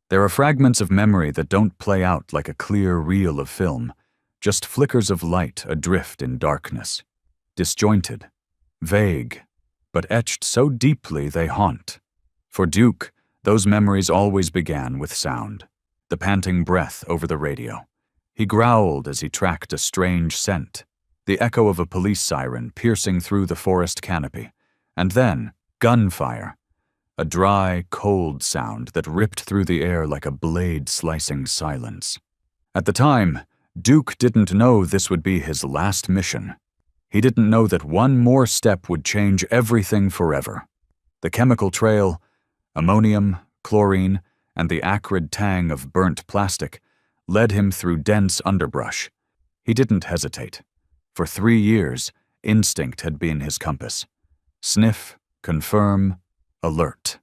There are fragments of memory that don't play out like a clear reel of film, just flickers of light adrift in darkness. Disjointed, vague, but etched so deeply they haunt. For Duke, those memories always began with sound, the panting breath over the radio. He growled as he tracked a strange scent, the echo of a police siren piercing through the forest canopy, and then gunfire, a dry, cold sound that ripped through the air like a blade slicing silence. At the time, Duke didn't know this would be his last mission. He didn't know that one more step would change everything forever. The chemical trail, ammonium, chlorine, and the acrid tang of burnt plastic led him through dense underbrush. He didn't hesitate. For 3 years, instinct had been his compass. Sniff, confirm, alert.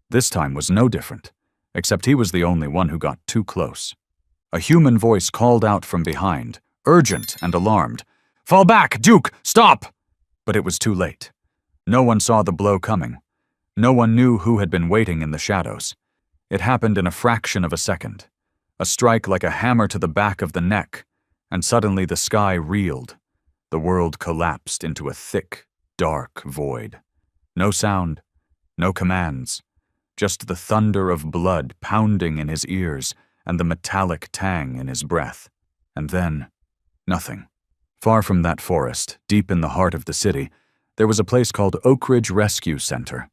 This time was no different, except he was the only one who got too close. A human voice called out from behind, urgent and alarmed. "Fall back, Duke! Stop!" But it was too late. No one saw the blow coming. No one knew who had been waiting in the shadows. It happened in a fraction of a second. A strike like a hammer to the back of the neck, and suddenly the sky reeled. The world collapsed into a thick, dark void. No sound, no commands, just the thunder of blood pounding in his ears and the metallic tang in his breath. And then, nothing. Far from that forest, deep in the heart of the city, there was a place called Oak Ridge Rescue Center.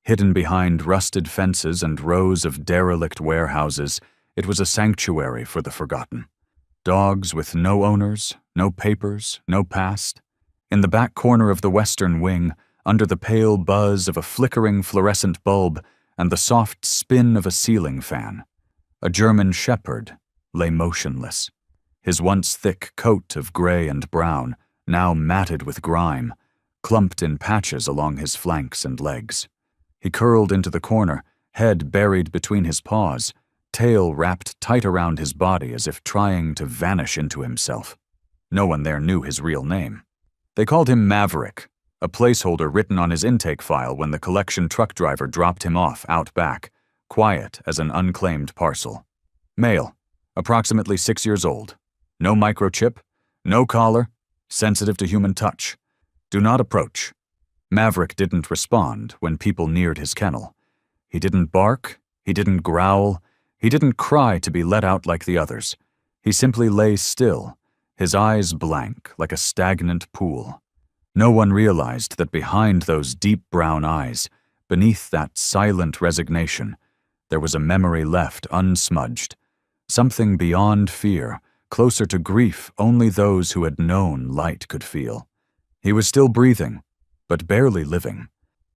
Hidden behind rusted fences and rows of derelict warehouses, it was a sanctuary for the forgotten. Dogs with no owners, no papers, no past. In the back corner of the western wing, under the pale buzz of a flickering fluorescent bulb and the soft spin of a ceiling fan, a German shepherd lay motionless, his once thick coat of gray and brown, now matted with grime, clumped in patches along his flanks and legs. He curled into the corner, head buried between his paws, tail wrapped tight around his body as if trying to vanish into himself. No one there knew his real name. They called him Maverick, a placeholder written on his intake file when the collection truck driver dropped him off out back, quiet as an unclaimed parcel. Male, approximately 6 years old. No microchip, no collar, sensitive to human touch. Do not approach. Maverick didn't respond when people neared his kennel. He didn't bark, he didn't growl, he didn't cry to be let out like the others. He simply lay still, his eyes blank like a stagnant pool. No one realized that behind those deep brown eyes, beneath that silent resignation, there was a memory left unsmudged, something beyond fear, closer to grief only those who had known light could feel. He was still breathing, but barely living.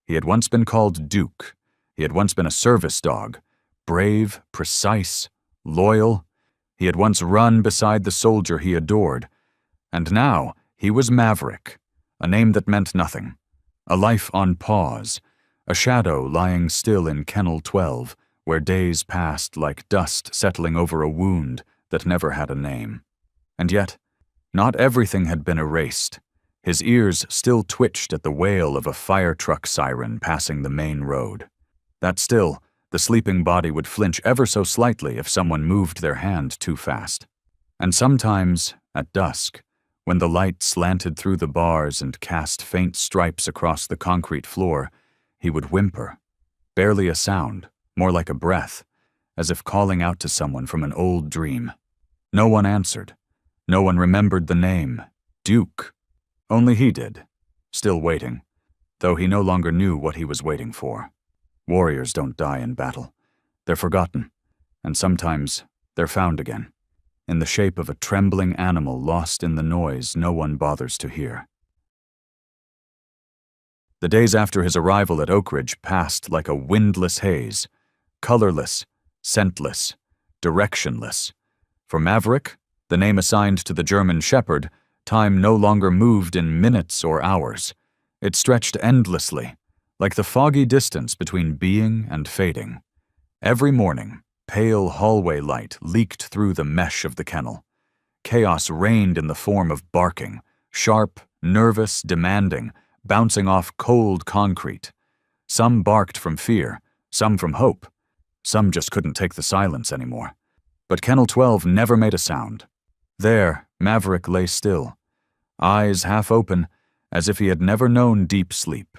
He had once been called Duke. He had once been a service dog, brave, precise, loyal. He had once run beside the soldier he adored. And now he was Maverick, a name that meant nothing, a life on pause, a shadow lying still in Kennel 12, where days passed like dust settling over a wound that never had a name. And yet, not everything had been erased. His ears still twitched at the wail of a fire truck siren passing the main road. That still, the sleeping body would flinch ever so slightly if someone moved their hand too fast. And sometimes, at dusk, when the light slanted through the bars and cast faint stripes across the concrete floor, he would whimper, barely a sound, more like a breath, as if calling out to someone from an old dream. No one answered. No one remembered the name, Duke. Only he did, still waiting, though he no longer knew what he was waiting for. Warriors don't die in battle. They're forgotten, and sometimes they're found again, in the shape of a trembling animal lost in the noise no one bothers to hear. The days after his arrival at Oak Ridge passed like a windless haze, colorless, scentless, directionless. For Maverick, the name assigned to the German shepherd, time no longer moved in minutes or hours. It stretched endlessly, like the foggy distance between being and fading. Every morning, pale hallway light leaked through the mesh of the kennel. Chaos reigned in the form of barking, sharp, nervous, demanding, bouncing off cold concrete. Some barked from fear, some from hope. Some just couldn't take the silence anymore. But Kennel 12 never made a sound. There, Maverick lay still, eyes half open, as if he had never known deep sleep.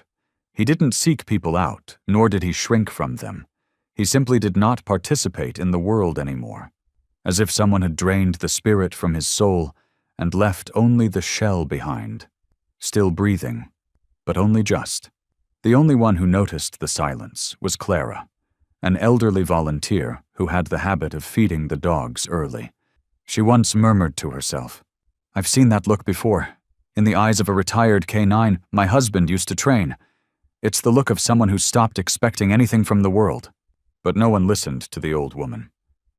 He didn't seek people out, nor did he shrink from them. He simply did not participate in the world anymore, as if someone had drained the spirit from his soul and left only the shell behind, still breathing, but only just. The only one who noticed the silence was Clara, an elderly volunteer who had the habit of feeding the dogs early. She once murmured to herself, "I've seen that look before. In the eyes of a retired K9 my husband used to train. It's the look of someone who stopped expecting anything from the world." But no one listened to the old woman.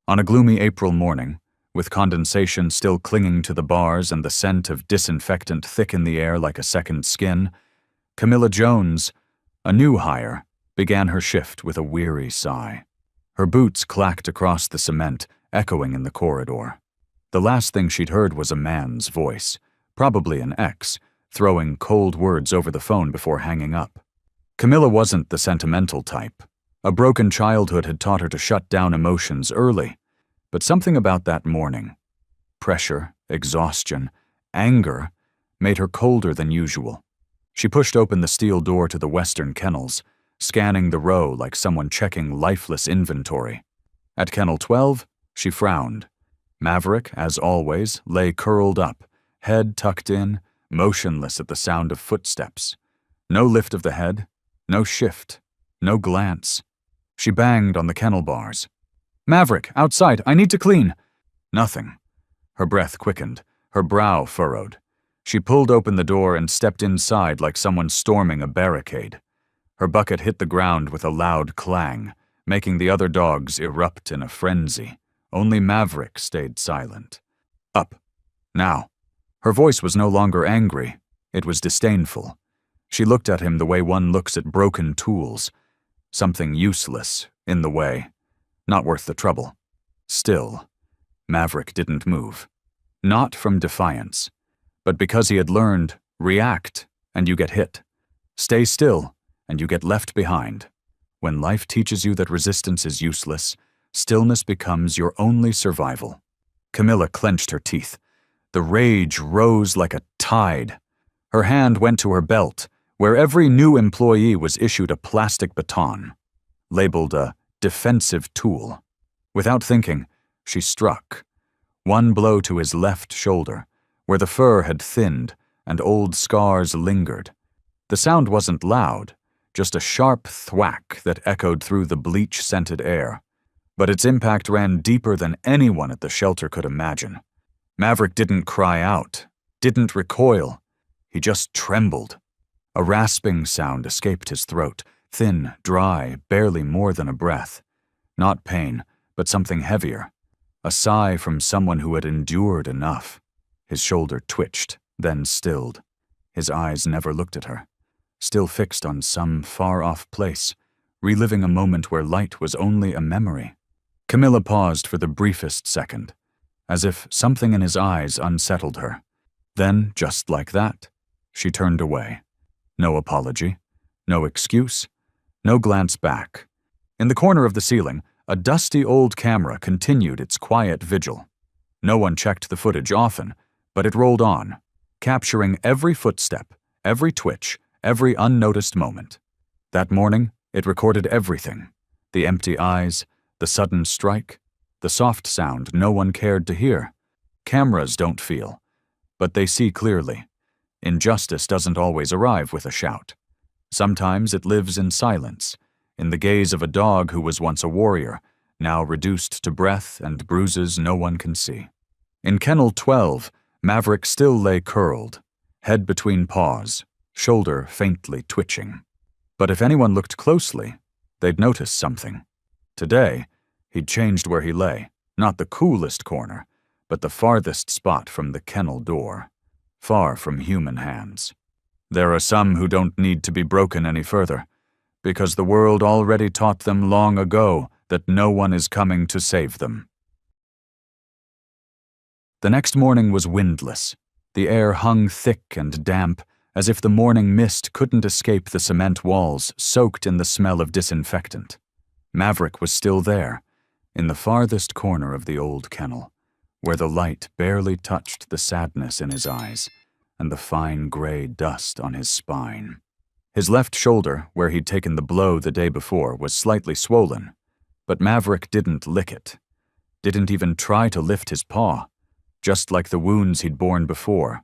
On a gloomy April morning, with condensation still clinging to the bars and the scent of disinfectant thick in the air like a second skin, Camilla Jones, a new hire, began her shift with a weary sigh. Her boots clacked across the cement, echoing in the corridor. The last thing she'd heard was a man's voice, probably an ex, throwing cold words over the phone before hanging up. Camilla wasn't the sentimental type. A broken childhood had taught her to shut down emotions early, but something about that morning, pressure, exhaustion, anger, made her colder than usual. She pushed open the steel door to the western kennels, scanning the row like someone checking Lifeless inventory. At Kennel 12, she frowned. Maverick, as always, lay curled up, head tucked in, motionless at the sound of footsteps. No lift of the head, no shift, no glance. She banged on the kennel bars. "Maverick, outside, I need to clean." Nothing. Her breath quickened, her brow furrowed. She pulled open the door and stepped inside like someone storming a barricade. Her bucket hit the ground with a loud clang, making the other dogs erupt in a frenzy. Only Maverick stayed silent. "Up. Now." Her voice was no longer angry. It was disdainful. She looked at him the way one looks at broken tools. Something useless, in the way. Not worth the trouble. Still, Maverick didn't move. Not from defiance, but because he had learned, react, and you get hit. Stay still, and you get left behind. When life teaches you that resistance is useless, stillness becomes your only survival. Camilla clenched her teeth. The rage rose like a tide. Her hand went to her belt, where every new employee was issued a plastic baton, labeled a defensive tool. Without thinking, she struck. One blow to his left shoulder, where the fur had thinned and old scars lingered. The sound wasn't loud, just a sharp thwack that echoed through the bleach-scented air. But its impact ran deeper than anyone at the shelter could imagine. Maverick didn't cry out, didn't recoil. He just trembled. A rasping sound escaped his throat, thin, dry, barely more than a breath. Not pain, but something heavier. A sigh from someone who had endured enough. His shoulder twitched, then stilled. His eyes never looked at her, still fixed on some far-off place, reliving a moment where light was only a memory. Camilla paused for the briefest second, as if something in his eyes unsettled her. Then, just like that, she turned away. No apology, no excuse, no glance back. In the corner of the ceiling, a dusty old camera continued its quiet vigil. No one checked the footage often, but it rolled on, capturing every footstep, every twitch, every unnoticed moment. That morning, it recorded everything. The empty eyes, the sudden strike, the soft sound no one cared to hear. Cameras don't feel, but they see clearly. Injustice doesn't always arrive with a shout. Sometimes it lives in silence, in the gaze of a dog who was once a warrior, now reduced to breath and bruises no one can see. In Kennel 12, Maverick still lay curled, head between paws, shoulder faintly twitching. But if anyone looked closely, they'd notice something. Today, he'd changed where he lay, not the coolest corner, but the farthest spot from the kennel door, far from human hands. There are some who don't need to be broken any further, because the world already taught them long ago that no one is coming to save them. The next morning was windless. The air hung thick and damp, as if the morning mist couldn't escape the cement walls soaked in the smell of disinfectant. Maverick was still there, in the farthest corner of the old kennel, where the light barely touched the sadness in his eyes and the fine gray dust on his spine. His left shoulder, where he'd taken the blow the day before, was slightly swollen, but Maverick didn't lick it, didn't even try to lift his paw, just like the wounds he'd borne before.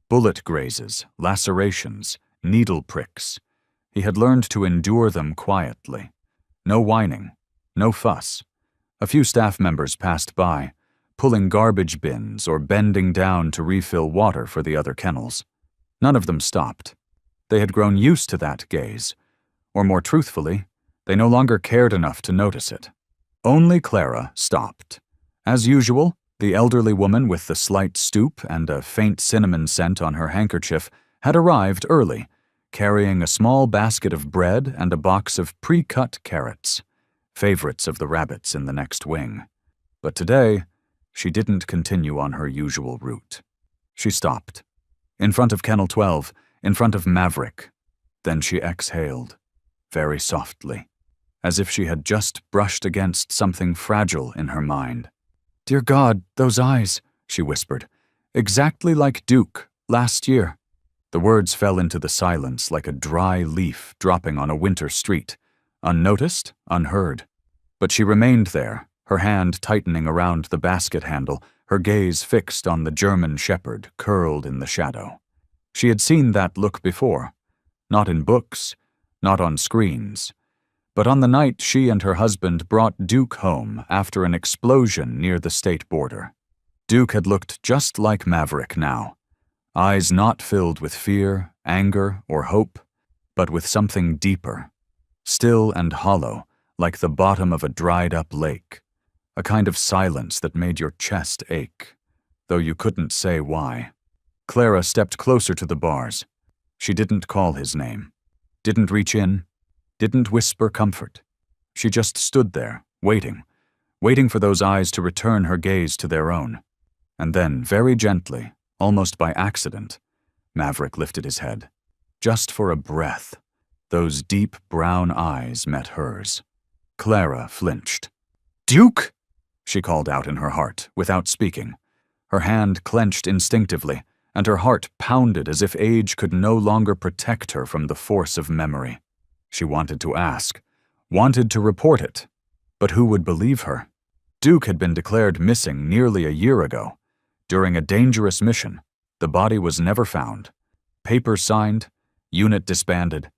Bullet grazes, lacerations, needle pricks. He had learned to endure them quietly. No whining, no fuss. A few staff members passed by, pulling garbage bins or bending down to refill water for the other kennels. None of them stopped. They had grown used to that gaze, or more truthfully, they no longer cared enough to notice it. Only Clara stopped. As usual, the elderly woman with the slight stoop and a faint cinnamon scent on her handkerchief had arrived early, carrying a small basket of bread and a box of pre-cut carrots, favorites of the rabbits in the next wing. But today, she didn't continue on her usual route. She stopped. In front of Kennel 12, in front of Maverick. Then she exhaled, very softly, as if she had just brushed against something fragile in her mind. "Dear God, those eyes," she whispered, "exactly like Duke, last year." The words fell into the silence like a dry leaf dropping on a winter street, unnoticed, unheard. But she remained there, her hand tightening around the basket handle, her gaze fixed on the German shepherd curled in the shadow. She had seen that look before, not in books, not on screens, but on the night she and her husband brought Duke home after an explosion near the state border. Duke had looked just like Maverick now, eyes not filled with fear, anger, or hope, but with something deeper, still and hollow, like the bottom of a dried-up lake, a kind of silence that made your chest ache, though you couldn't say why. Clara stepped closer to the bars. She didn't call his name, didn't reach in, didn't whisper comfort. She just stood there, waiting for those eyes to return her gaze to their own. And then, very gently, almost by accident, Maverick lifted his head. Just for a breath, those deep brown eyes met hers. Clara flinched. "Duke!" she called out in her heart, without speaking. Her hand clenched instinctively, and her heart pounded as if age could no longer protect her from the force of memory. She wanted to ask, wanted to report it, but who would believe her? Duke had been declared missing nearly a year ago. During a dangerous mission, the body was never found. Papers signed, unit disbanded.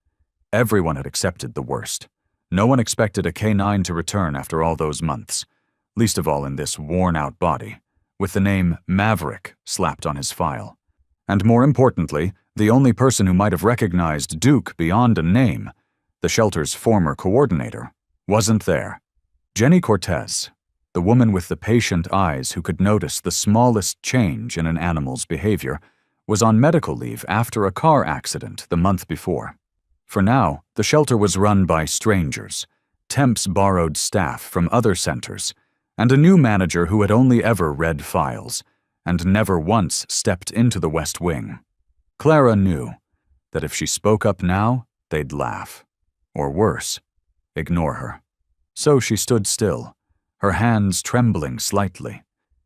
Everyone had accepted the worst. No one expected a K9 to return after all those months, least of all in this worn-out body, with the name Maverick slapped on his file. And more importantly, the only person who might have recognized Duke beyond a name, the shelter's former coordinator, wasn't there. Jenny Cortez, the woman with the patient eyes who could notice the smallest change in an animal's behavior, was on medical leave after a car accident the month before. For now, the shelter was run by strangers, temps borrowed staff from other centers, and a new manager who had only ever read files and never once stepped into the West Wing. Clara knew that if she spoke up now, they'd laugh. Or worse, ignore her. So she stood still, her hands trembling slightly.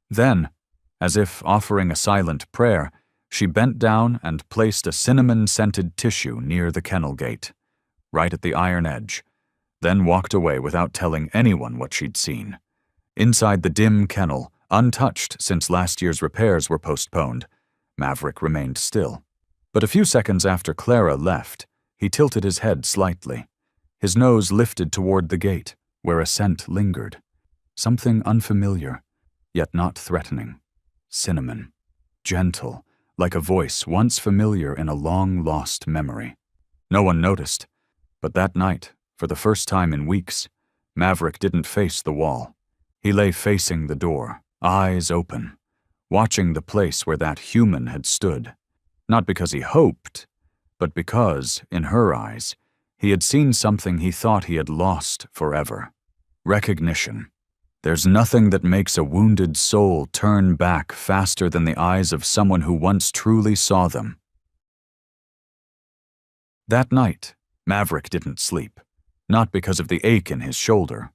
Then, as if offering a silent prayer, she bent down and placed a cinnamon-scented tissue near the kennel gate, right at the iron edge, then walked away without telling anyone what she'd seen. Inside the dim kennel, untouched since last year's repairs were postponed, Maverick remained still. But a few seconds after Clara left, he tilted his head slightly. His nose lifted toward the gate, where a scent lingered. Something unfamiliar, yet not threatening. Cinnamon. Gentle, like a voice once familiar in a long-lost memory. No one noticed, but that night, for the first time in weeks, Maverick didn't face the wall. He lay facing the door, eyes open, watching the place where that human had stood. Not because he hoped, but because, in her eyes, he had seen something he thought he had lost forever. Recognition. There's nothing that makes a wounded soul turn back faster than the eyes of someone who once truly saw them. That night, Maverick didn't sleep. Not because of the ache in his shoulder,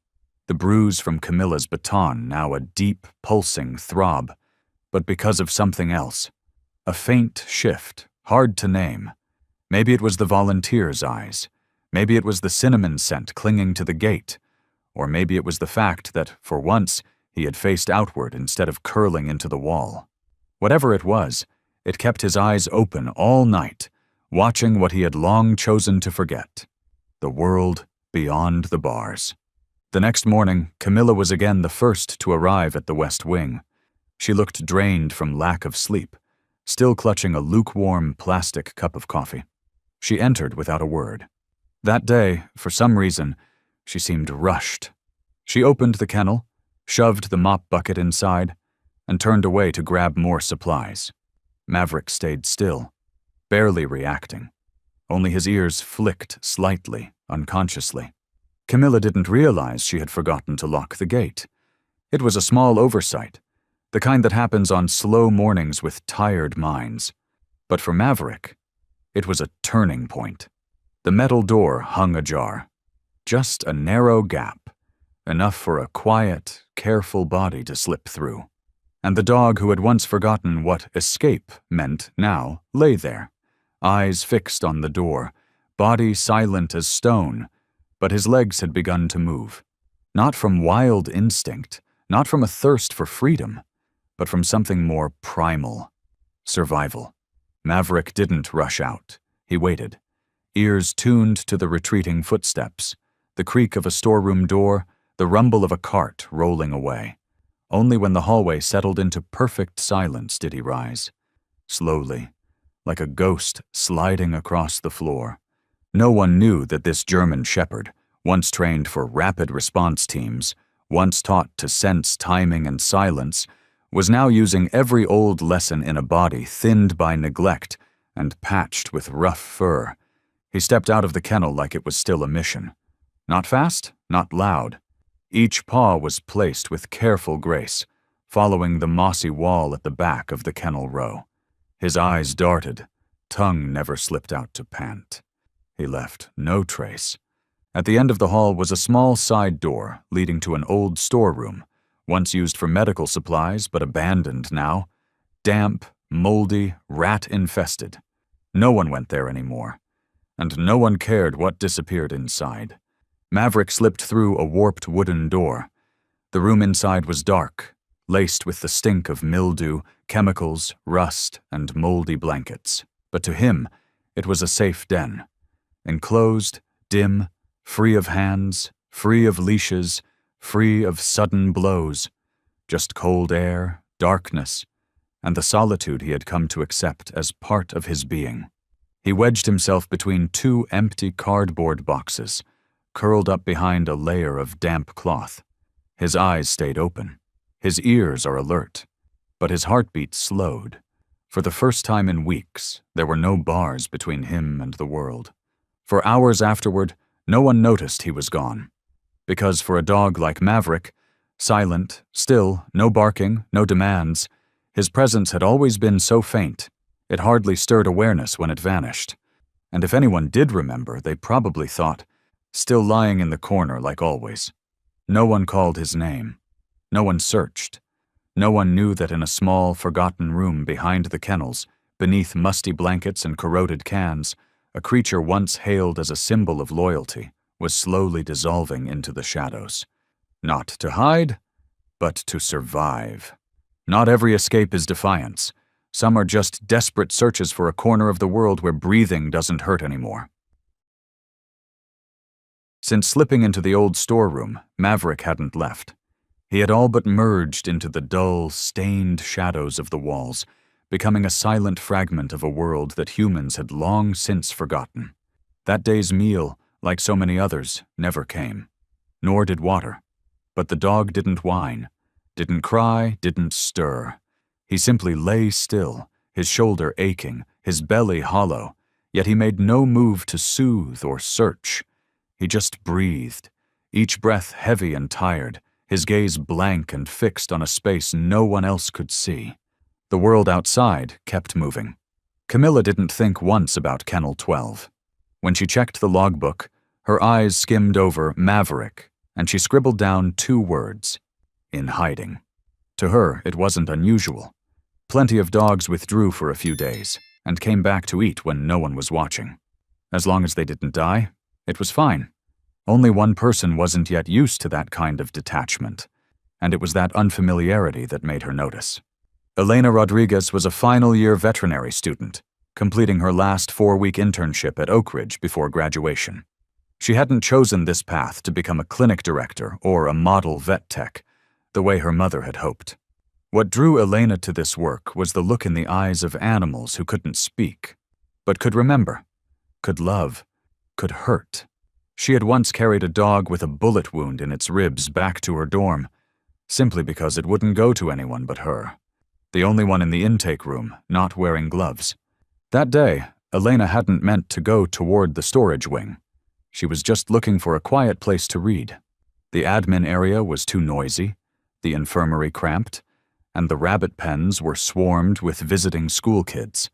the bruise from Camilla's baton now a deep, pulsing throb, but because of something else. A faint shift, hard to name. Maybe it was the volunteer's eyes. Maybe it was the cinnamon scent clinging to the gate. Or maybe it was the fact that, for once, he had faced outward instead of curling into the wall. Whatever it was, it kept his eyes open all night, watching what he had long chosen to forget. The world beyond the bars. The next morning, Camilla was again the first to arrive at the West Wing. She looked drained from lack of sleep, still clutching a lukewarm plastic cup of coffee. She entered without a word. That day, for some reason, she seemed rushed. She opened the kennel, shoved the mop bucket inside, and turned away to grab more supplies. Maverick stayed still, barely reacting. Only his ears flicked slightly, unconsciously. Camilla didn't realize she had forgotten to lock the gate. It was a small oversight, the kind that happens on slow mornings with tired minds. But for Maverick, it was a turning point. The metal door hung ajar. Just a narrow gap, enough for a quiet, careful body to slip through. And the dog who had once forgotten what escape meant now lay there, eyes fixed on the door, body silent as stone, but his legs had begun to move. Not from wild instinct, not from a thirst for freedom, but from something more primal. Survival. Maverick didn't rush out. He waited, ears tuned to the retreating footsteps, the creak of a storeroom door, the rumble of a cart rolling away. Only when the hallway settled into perfect silence did he rise. Slowly, like a ghost sliding across the floor. No one knew that this German shepherd, once trained for rapid response teams, once taught to sense timing and silence, was now using every old lesson in a body thinned by neglect and patched with rough fur. He stepped out of the kennel like it was still a mission. Not fast, not loud. Each paw was placed with careful grace, following the mossy wall at the back of the kennel row. His eyes darted, tongue never slipped out to pant. He left no trace. At the end of the hall was a small side door leading to an old storeroom, once used for medical supplies but abandoned now. Damp, moldy, rat-infested. No one went there anymore, and no one cared what disappeared inside. Maverick slipped through a warped wooden door. The room inside was dark, laced with the stink of mildew, chemicals, rust, and moldy blankets. But to him, it was a safe den. Enclosed, dim, free of hands, free of leashes, free of sudden blows. Just cold air, darkness, and the solitude he had come to accept as part of his being. He wedged himself between two empty cardboard boxes, curled up behind a layer of damp cloth. His eyes stayed open. His ears are alert. But his heartbeat slowed. For the first time in weeks, there were no bars between him and the world. For hours afterward, no one noticed he was gone. Because for a dog like Maverick, silent, still, no barking, no demands, his presence had always been so faint, it hardly stirred awareness when it vanished. And if anyone did remember, they probably thought, still lying in the corner like always. No one called his name. No one searched. No one knew that in a small, forgotten room behind the kennels, beneath musty blankets and corroded cans, a creature once hailed as a symbol of loyalty was slowly dissolving into the shadows. Not to hide, but to survive. Not every escape is defiance. Some are just desperate searches for a corner of the world where breathing doesn't hurt anymore. Since slipping into the old storeroom, Maverick hadn't left. He had all but merged into the dull, stained shadows of the walls, becoming a silent fragment of a world that humans had long since forgotten. That day's meal, like so many others, never came. Nor did water. But the dog didn't whine, didn't cry, didn't stir. He simply lay still, his shoulder aching, his belly hollow, yet he made no move to soothe or search. He just breathed, each breath heavy and tired, his gaze blank and fixed on a space no one else could see. The world outside kept moving. Camilla didn't think once about Kennel 12. When she checked the logbook, Her eyes skimmed over Maverick, and she scribbled down 2 words: in hiding. To her, it wasn't unusual. Plenty of dogs withdrew for a few days and came back to eat when no one was watching. As long as they didn't die, it was fine. Only one person wasn't yet used to that kind of detachment, and it was that unfamiliarity that made her notice. Elena Rodriguez was a final-year veterinary student, completing her last 4-week internship at Oak Ridge before graduation. She hadn't chosen this path to become a clinic director or a model vet tech, the way her mother had hoped. What drew Elena to this work was the look in the eyes of animals who couldn't speak, but could remember, could love, could hurt. She had once carried a dog with a bullet wound in its ribs back to her dorm, simply because it wouldn't go to anyone but her, the only one in the intake room not wearing gloves. That day, Elena hadn't meant to go toward the storage wing. She was just looking for a quiet place to read. The admin area was too noisy, the infirmary cramped, and the rabbit pens were swarmed with visiting school kids.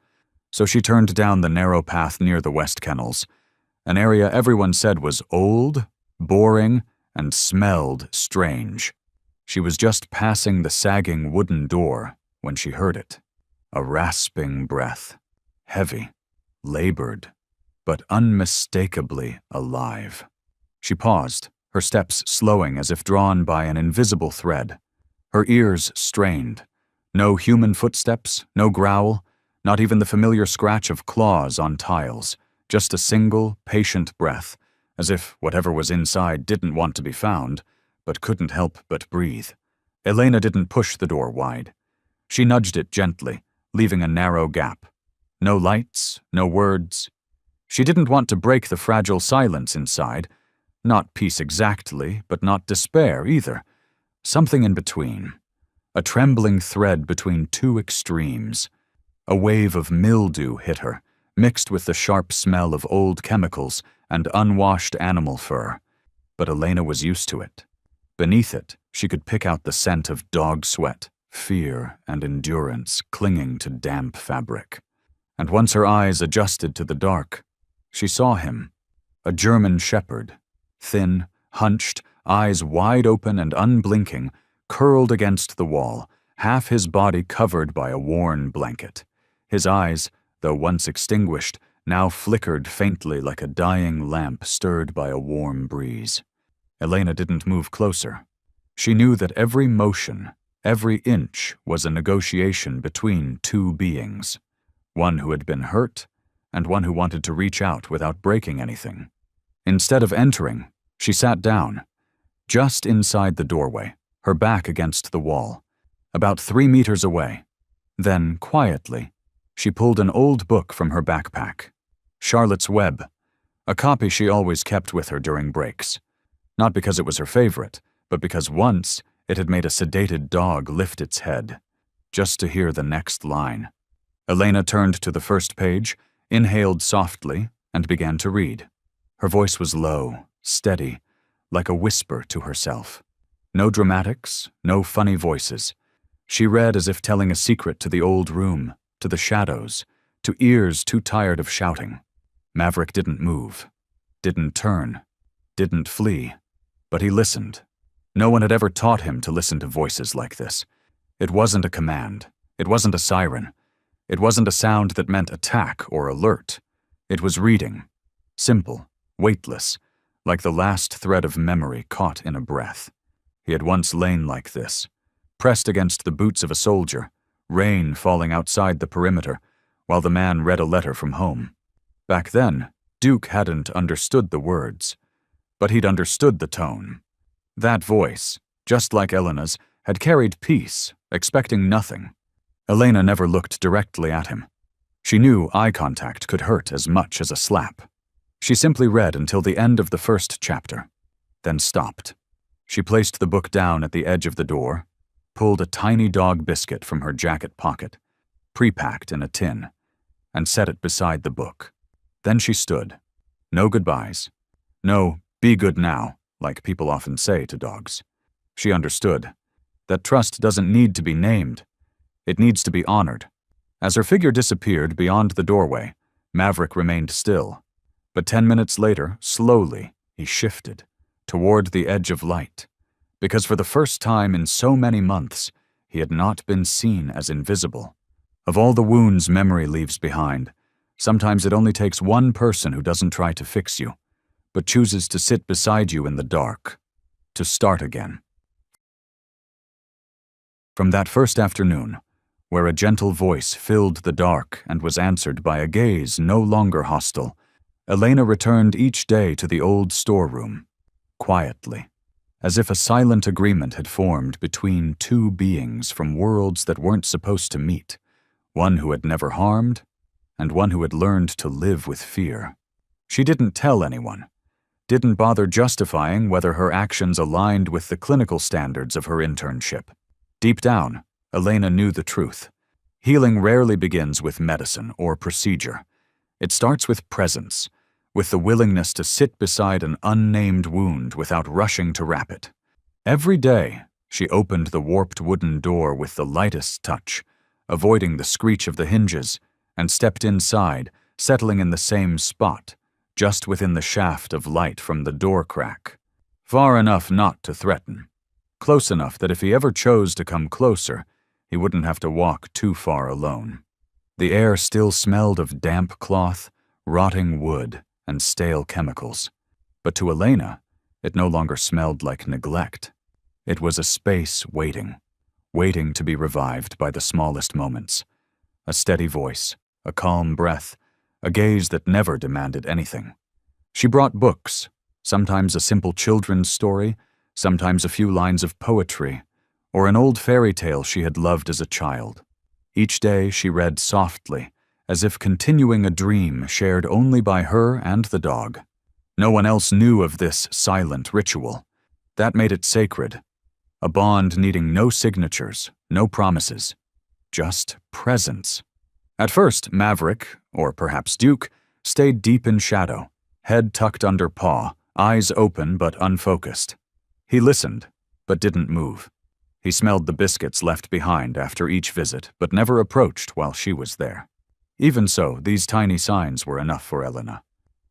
So she turned down the narrow path near the West Kennels, an area everyone said was old, boring, and smelled strange. She was just passing the sagging wooden door when she heard it. A rasping breath, heavy, labored, but unmistakably alive. She paused, her steps slowing as if drawn by an invisible thread. Her ears strained. No human footsteps, no growl, not even the familiar scratch of claws on tiles, just a single, patient breath, as if whatever was inside didn't want to be found, but couldn't help but breathe. Elena didn't push the door wide. She nudged it gently, leaving a narrow gap. No lights, no words. She didn't want to break the fragile silence inside. Not peace exactly, but not despair either. Something in between. A trembling thread between 2 extremes. A wave of mildew hit her, mixed with the sharp smell of old chemicals and unwashed animal fur. But Elena was used to it. Beneath it, she could pick out the scent of dog sweat, fear, and endurance clinging to damp fabric. And once her eyes adjusted to the dark, she saw him, a German shepherd, thin, hunched, eyes wide open and unblinking, curled against the wall, half his body covered by a worn blanket. His eyes, though once extinguished, now flickered faintly like a dying lamp stirred by a warm breeze. Elena didn't move closer. She knew that every motion, every inch was a negotiation between 2 beings, one who had been hurt and one who wanted to reach out without breaking anything. Instead of entering, she sat down, just inside the doorway, her back against the wall, about 3 meters away. Then, quietly, she pulled an old book from her backpack, Charlotte's Web, a copy she always kept with her during breaks. Not because it was her favorite, but because once it had made a sedated dog lift its head, just to hear the next line. Elena turned to the first page, inhaled softly, and began to read. Her voice was low, steady, like a whisper to herself. No dramatics, no funny voices. She read as if telling a secret to the old room, to the shadows, to ears too tired of shouting. Maverick didn't move, didn't turn, didn't flee, but he listened. No one had ever taught him to listen to voices like this. It wasn't a command. It wasn't a siren. It wasn't a sound that meant attack or alert. It was reading. Simple, weightless, like the last thread of memory caught in a breath. He had once lain like this, pressed against the boots of a soldier, rain falling outside the perimeter, while the man read a letter from home. Back then, Duke hadn't understood the words, but he'd understood the tone. That voice, just like Elena's, had carried peace, expecting nothing. Elena never looked directly at him. She knew eye contact could hurt as much as a slap. She simply read until the end of the first chapter, then stopped. She placed the book down at the edge of the door, pulled a tiny dog biscuit from her jacket pocket, pre-packed in a tin, and set it beside the book. Then she stood. No goodbyes. No, be good now, like people often say to dogs. She understood that trust doesn't need to be named. It needs to be honored. As her figure disappeared beyond the doorway, Maverick remained still. But 10 minutes later, slowly, He shifted, toward the edge of light, because for the first time in so many months, he had not been seen as invisible. Of all the wounds memory leaves behind, sometimes it only takes one person who doesn't try to fix you, but chooses to sit beside you in the dark, to start again. From that first afternoon, where a gentle voice filled the dark and was answered by a gaze no longer hostile, Elena returned each day to the old storeroom, quietly, as if a silent agreement had formed between two beings from worlds that weren't supposed to meet, one who had never harmed, and one who had learned to live with fear. She didn't tell anyone, didn't bother justifying whether her actions aligned with the clinical standards of her internship. Deep down, Elena knew the truth. Healing rarely begins with medicine or procedure. It starts with presence, with the willingness to sit beside an unnamed wound without rushing to wrap it. Every day, she opened the warped wooden door with the lightest touch, avoiding the screech of the hinges, and stepped inside, settling in the same spot, just within the shaft of light from the door crack. Far enough not to threaten. Close enough that if he ever chose to come closer, he wouldn't have to walk too far alone. The air still smelled of damp cloth, rotting wood, and stale chemicals. But to Elena, it no longer smelled like neglect. It was a space waiting to be revived by the smallest moments. A steady voice, a calm breath, a gaze that never demanded anything. She brought books, sometimes a simple children's story, sometimes a few lines of poetry, or an old fairy tale she had loved as a child. Each day she read softly, as if continuing a dream shared only by her and the dog. No one else knew of this silent ritual. That made it sacred, a bond needing no signatures, no promises, just presence. At first, Maverick, or perhaps Duke, stayed deep in shadow, head tucked under paw, eyes open but unfocused. He listened, but didn't move. He smelled the biscuits left behind after each visit, but never approached while she was there. Even so, these tiny signs were enough for Elena.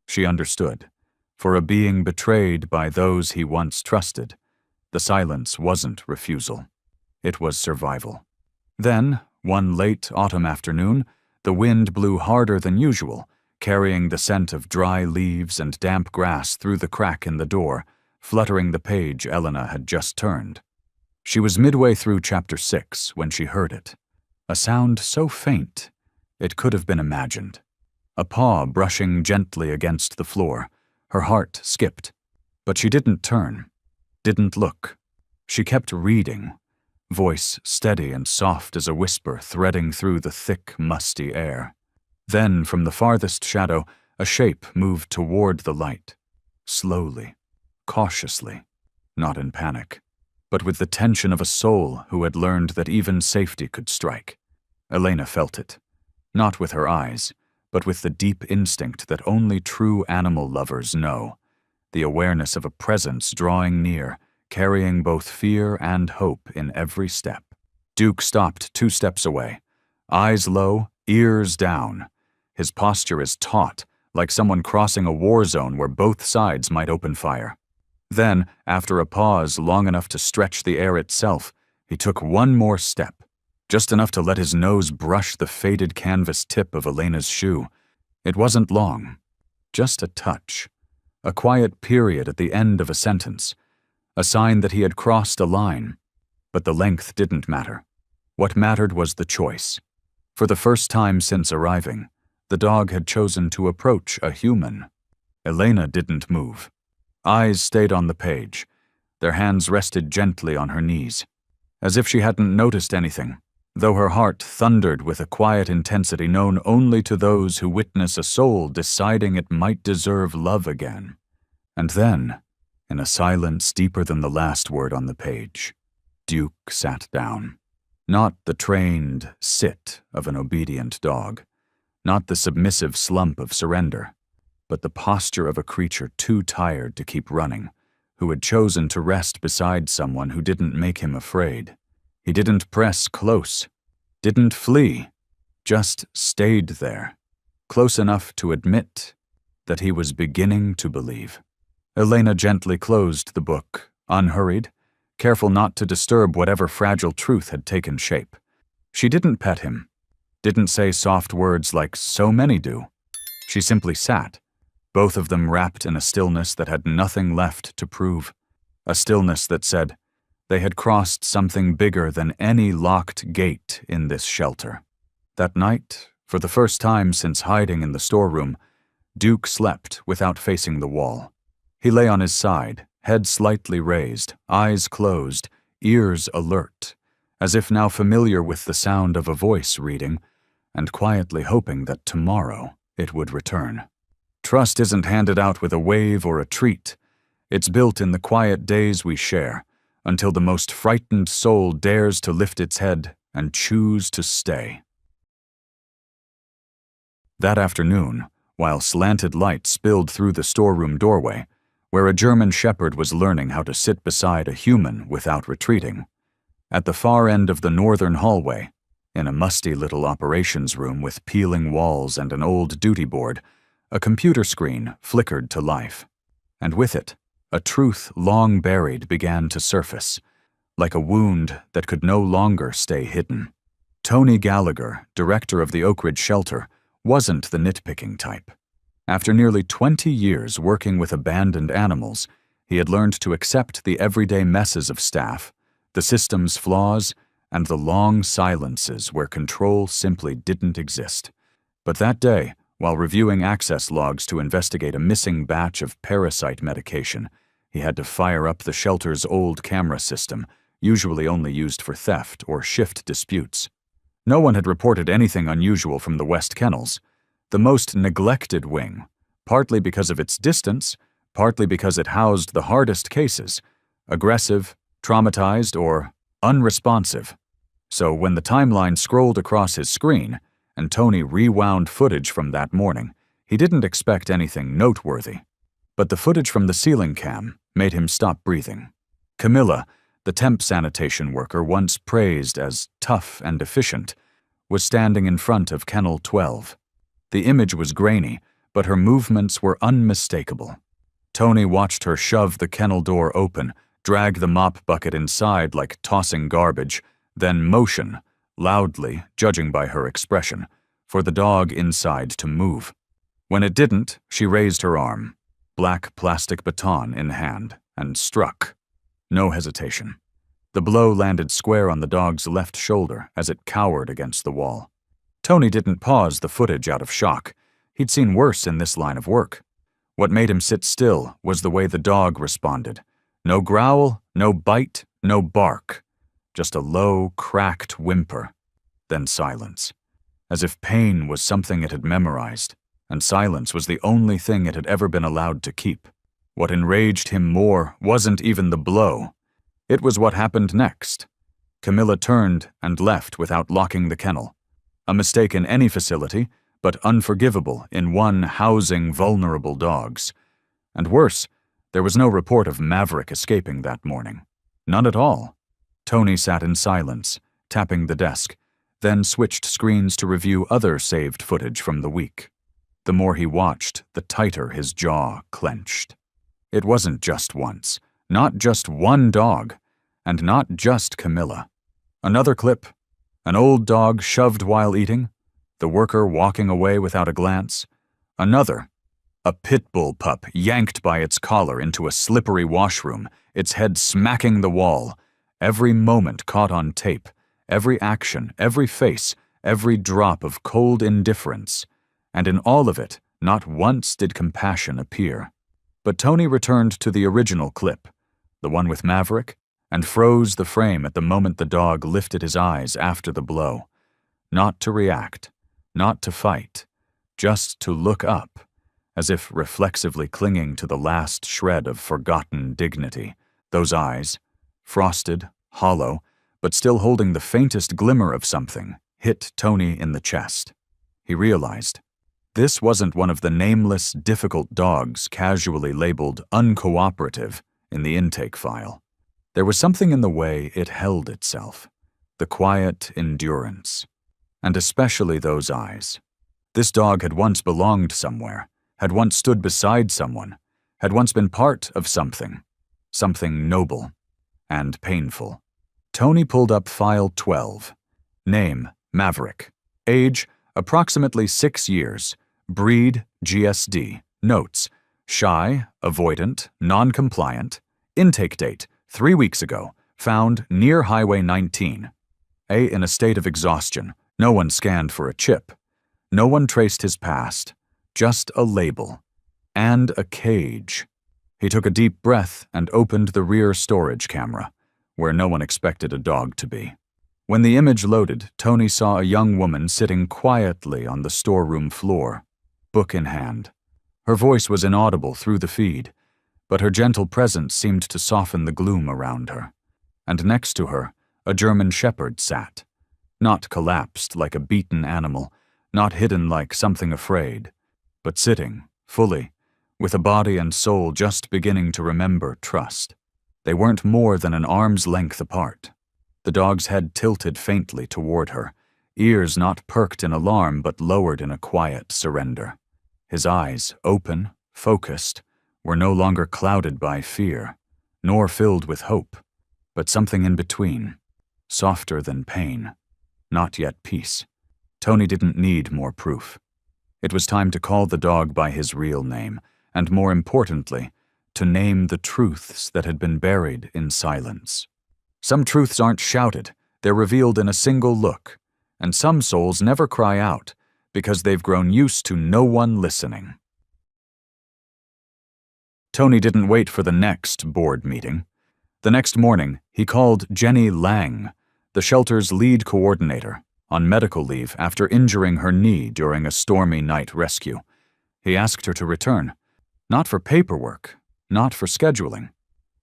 She understood. For a being betrayed by those he once trusted, the silence wasn't refusal. It was survival. Then, one late autumn afternoon, the wind blew harder than usual, carrying the scent of dry leaves and damp grass through the crack in the door, fluttering the page Elena had just turned. She was midway through chapter 6 when she heard it. A sound so faint, it could have been imagined. A paw brushing gently against the floor. Her heart skipped. But she didn't turn, didn't look. She kept reading, voice steady and soft as a whisper threading through the thick, musty air. Then, from the farthest shadow, a shape moved toward the light. Slowly, cautiously, not in panic, but with the tension of a soul who had learned that even safety could strike. Elena felt it, not with her eyes, but with the deep instinct that only true animal lovers know, the awareness of a presence drawing near, carrying both fear and hope in every step. Duke stopped 2 steps away, eyes low, ears down. His posture is taut, like someone crossing a war zone where both sides might open fire. Then, after a pause long enough to stretch the air itself, he took one more step, just enough to let his nose brush the faded canvas tip of Elena's shoe. It wasn't long, just a touch, a quiet period at the end of a sentence, a sign that he had crossed a line. But the length didn't matter. What mattered was the choice. For the first time since arriving, the dog had chosen to approach a human. Elena didn't move. Eyes stayed on the page. Their hands rested gently on her knees, as if she hadn't noticed anything, though her heart thundered with a quiet intensity known only to those who witness a soul deciding it might deserve love again. And then, in a silence deeper than the last word on the page, Duke sat down. Not the trained sit of an obedient dog, not the submissive slump of surrender, but the posture of a creature too tired to keep running, who had chosen to rest beside someone who didn't make him afraid. He didn't press close, didn't flee, just stayed there, close enough to admit that he was beginning to believe. Elena gently closed the book, unhurried, careful not to disturb whatever fragile truth had taken shape. She didn't pet him, didn't say soft words like so many do. She simply sat, both of them wrapped in a stillness that had nothing left to prove. A stillness that said they had crossed something bigger than any locked gate in this shelter. That night, for the first time since hiding in the storeroom, Duke slept without facing the wall. He lay on his side, head slightly raised, eyes closed, ears alert, as if now familiar with the sound of a voice reading, and quietly hoping that tomorrow it would return. Trust isn't handed out with a wave or a treat. It's built in the quiet days we share, until the most frightened soul dares to lift its head and choose to stay. That afternoon, while slanted light spilled through the storeroom doorway, where a German shepherd was learning how to sit beside a human without retreating, at the far end of the northern hallway, in a musty little operations room with peeling walls and an old duty board, a computer screen flickered to life, and with it, a truth long buried began to surface, like a wound that could no longer stay hidden. Tony Gallagher, director of the Oak Ridge shelter, wasn't the nitpicking type. After nearly 20 years working with abandoned animals, he had learned to accept the everyday messes of staff, the system's flaws, and the long silences where control simply didn't exist. But that day, while reviewing access logs to investigate a missing batch of parasite medication, he had to fire up the shelter's old camera system, usually only used for theft or shift disputes. No one had reported anything unusual from the West Kennels, the most neglected wing, partly because of its distance, partly because it housed the hardest cases, aggressive, traumatized, or unresponsive. So when the timeline scrolled across his screen, and Tony rewound footage from that morning, he didn't expect anything noteworthy. But the footage from the ceiling cam made him stop breathing. Camilla, the temp sanitation worker once praised as tough and efficient, was standing in front of Kennel 12. The image was grainy, but her movements were unmistakable. Tony watched her shove the kennel door open, drag the mop bucket inside like tossing garbage, then motion, loudly, judging by her expression, for the dog inside to move. When it didn't, she raised her arm, black plastic baton in hand, and struck. No hesitation. The blow landed square on the dog's left shoulder as it cowered against the wall. Tony didn't pause the footage out of shock. He'd seen worse in this line of work. What made him sit still was the way the dog responded. No growl, no bite, no bark. Just a low, cracked whimper. Then silence. As if pain was something it had memorized, and silence was the only thing it had ever been allowed to keep. What enraged him more wasn't even the blow. It was what happened next. Camilla turned and left without locking the kennel. A mistake in any facility, but unforgivable in one housing vulnerable dogs. And worse, there was no report of Maverick escaping that morning. None at all. Tony sat in silence, tapping the desk, then switched screens to review other saved footage from the week. The more he watched, the tighter his jaw clenched. It wasn't just once, not just one dog, and not just Camilla. Another clip, an old dog shoved while eating, the worker walking away without a glance. Another, a pit bull pup yanked by its collar into a slippery washroom, its head smacking the wall, every moment caught on tape, every action, every face, every drop of cold indifference, and in all of it, not once did compassion appear. But Tony returned to the original clip, the one with Maverick, and froze the frame at the moment the dog lifted his eyes after the blow. Not to react, not to fight, just to look up, as if reflexively clinging to the last shred of forgotten dignity. Those eyes, frosted, hollow, but still holding the faintest glimmer of something, hit Tony in the chest. He realized this wasn't one of the nameless, difficult dogs casually labeled uncooperative in the intake file. There was something in the way it held itself, the quiet endurance, and especially those eyes. This dog had once belonged somewhere, had once stood beside someone, had once been part of something noble and painful. Tony pulled up file 12. Name, Maverick. Age, approximately 6 years. Breed, GSD. Notes, shy, avoidant, non-compliant. Intake date, 3 weeks ago. Found near Highway 19. A in a state of exhaustion. No one scanned for a chip. No one traced his past. Just a label. And a cage. He took a deep breath and opened the rear storage camera, where no one expected a dog to be. When the image loaded, Tony saw a young woman sitting quietly on the storeroom floor, book in hand. Her voice was inaudible through the feed, but her gentle presence seemed to soften the gloom around her. And next to her, a German shepherd sat, not collapsed like a beaten animal, not hidden like something afraid, but sitting, fully, with a body and soul just beginning to remember trust. They weren't more than an arm's length apart. The dog's head tilted faintly toward her, ears not perked in alarm but lowered in a quiet surrender. His eyes, open, focused, were no longer clouded by fear, nor filled with hope, but something in between, softer than pain, not yet peace. Tony didn't need more proof. It was time to call the dog by his real name, and more importantly, to name the truths that had been buried in silence. Some truths aren't shouted, they're revealed in a single look, and some souls never cry out because they've grown used to no one listening. Tony didn't wait for the next board meeting. The next morning, he called Jenny Lang, the shelter's lead coordinator, on medical leave after injuring her knee during a stormy night rescue. He asked her to return, not for paperwork, not for scheduling,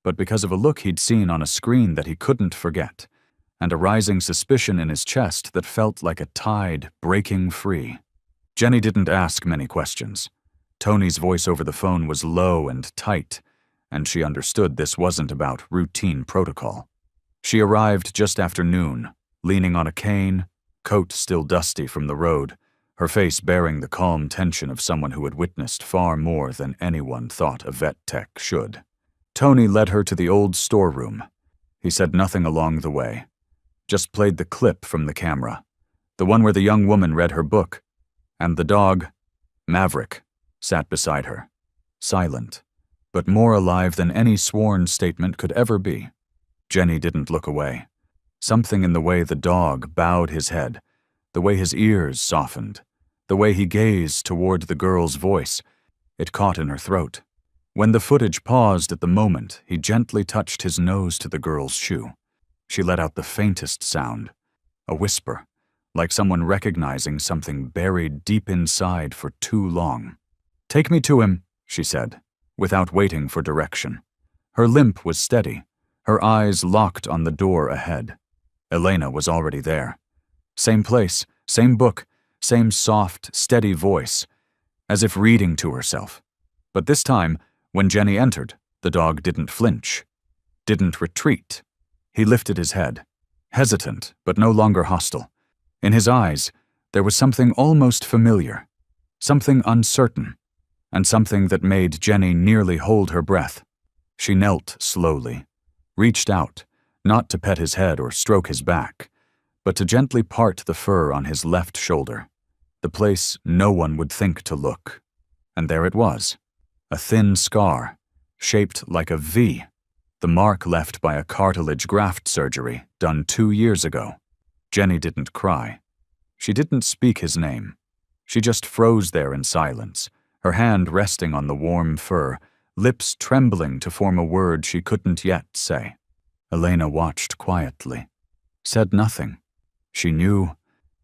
but because of a look he'd seen on a screen that he couldn't forget, and a rising suspicion in his chest that felt like a tide breaking free. Jenny didn't ask many questions. Tony's voice over the phone was low and tight, and she understood this wasn't about routine protocol. She arrived just after noon, leaning on a cane, coat still dusty from the road, her face bearing the calm tension of someone who had witnessed far more than anyone thought a vet tech should. Tony led her to the old storeroom. He said nothing along the way, just played the clip from the camera, the one where the young woman read her book, and the dog, Maverick, sat beside her, silent, but more alive than any sworn statement could ever be. Jenny didn't look away. Something in the way the dog bowed his head, the way his ears softened, the way he gazed toward the girl's voice, it caught in her throat. When the footage paused at the moment, he gently touched his nose to the girl's shoe. She let out the faintest sound, a whisper, like someone recognizing something buried deep inside for too long. "Take me to him," she said, without waiting for direction. Her limp was steady, her eyes locked on the door ahead. Elena was already there. Same place, same book, same soft, steady voice, as if reading to herself. But this time, when Jenny entered, the dog didn't flinch, didn't retreat. He lifted his head, hesitant but no longer hostile. In his eyes, there was something almost familiar, something uncertain, and something that made Jenny nearly hold her breath. She knelt slowly, reached out, not to pet his head or stroke his back, but to gently part the fur on his left shoulder, the place no one would think to look. And there it was, a thin scar, shaped like a V, the mark left by a cartilage graft surgery done 2 years ago. Jenny didn't cry. She didn't speak his name. She just froze there in silence, her hand resting on the warm fur, lips trembling to form a word she couldn't yet say. Elena watched quietly, said nothing. She knew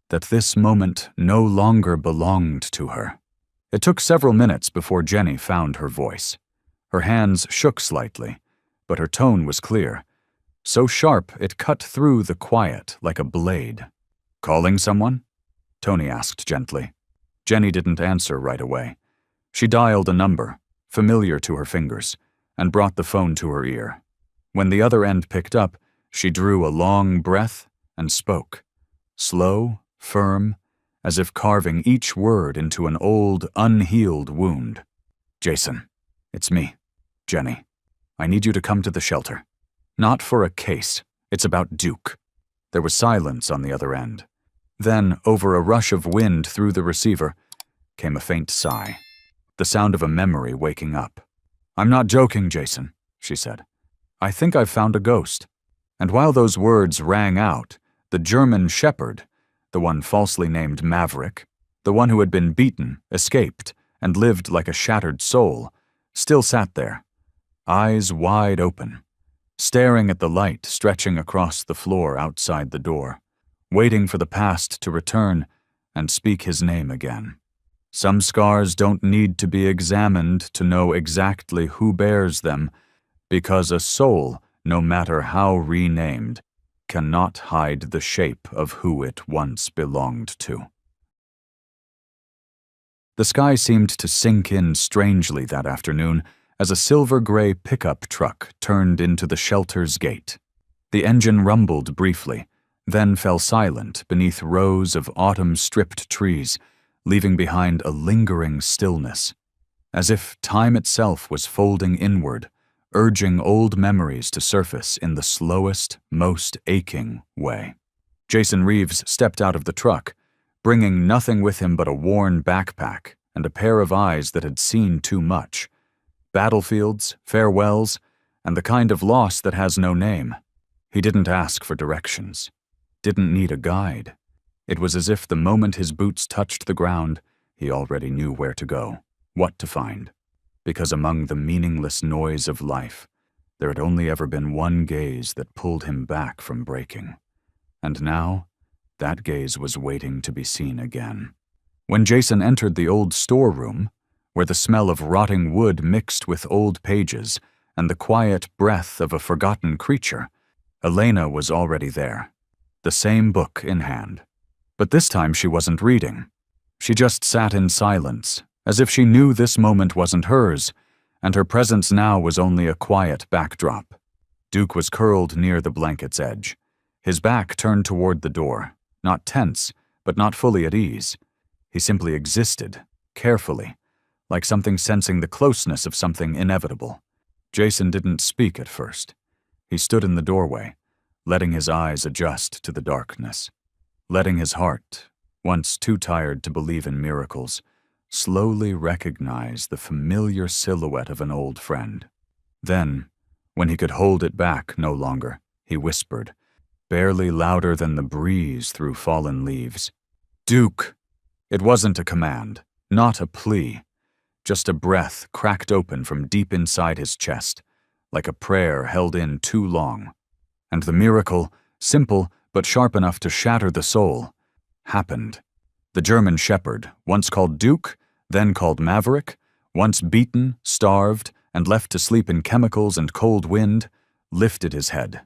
that this moment no longer belonged to her. It took several minutes before Jenny found her voice. Her hands shook slightly, but her tone was clear, so sharp it cut through the quiet like a blade. "Calling someone?" Tony asked gently. Jenny didn't answer right away. She dialed a number, familiar to her fingers, and brought the phone to her ear. When the other end picked up, she drew a long breath and spoke, slow, firm, as if carving each word into an old, unhealed wound. "Jason, it's me." Jenny, I need you to come to the shelter. Not for a case. It's about Duke." There was silence on the other end. Then, over a rush of wind through the receiver, came a faint sigh, the sound of a memory waking up. "I'm not joking, Jason," she said. "I think I've found a ghost." And while those words rang out, the German shepherd, the one falsely named Maverick, the one who had been beaten, escaped, and lived like a shattered soul, still sat there, eyes wide open, staring at the light stretching across the floor outside the door, waiting for the past to return and speak his name again. Some scars don't need to be examined to know exactly who bears them, because a soul, no matter how renamed, cannot hide the shape of who it once belonged to. The sky seemed to sink in strangely that afternoon as a silver-gray pickup truck turned into the shelter's gate. The engine rumbled briefly, then fell silent beneath rows of autumn-stripped trees, leaving behind a lingering stillness, as if time itself was folding inward, urging old memories to surface in the slowest, most aching way. Jason Reeves stepped out of the truck, bringing nothing with him but a worn backpack and a pair of eyes that had seen too much. Battlefields, farewells, and the kind of loss that has no name. He didn't ask for directions, didn't need a guide. It was as if the moment his boots touched the ground, he already knew where to go, what to find. Because among the meaningless noise of life, there had only ever been one gaze that pulled him back from breaking. And now, that gaze was waiting to be seen again. When Jason entered the old storeroom, where the smell of rotting wood mixed with old pages and the quiet breath of a forgotten creature, Elena was already there, the same book in hand. But this time she wasn't reading. She just sat in silence, as if she knew this moment wasn't hers, and her presence now was only a quiet backdrop. Duke was curled near the blanket's edge, his back turned toward the door, not tense, but not fully at ease. He simply existed, carefully, like something sensing the closeness of something inevitable. Jason didn't speak at first. He stood in the doorway, letting his eyes adjust to the darkness, letting his heart, once too tired to believe in miracles, slowly recognize the familiar silhouette of an old friend. Then, when he could hold it back no longer, he whispered, barely louder than the breeze through fallen leaves, "Duke!" It wasn't a command, not a plea, just a breath cracked open from deep inside his chest, like a prayer held in too long. And the miracle, simple but sharp enough to shatter the soul, happened. The German shepherd, once called Duke, then called Maverick, once beaten, starved, and left to sleep in chemicals and cold wind, lifted his head.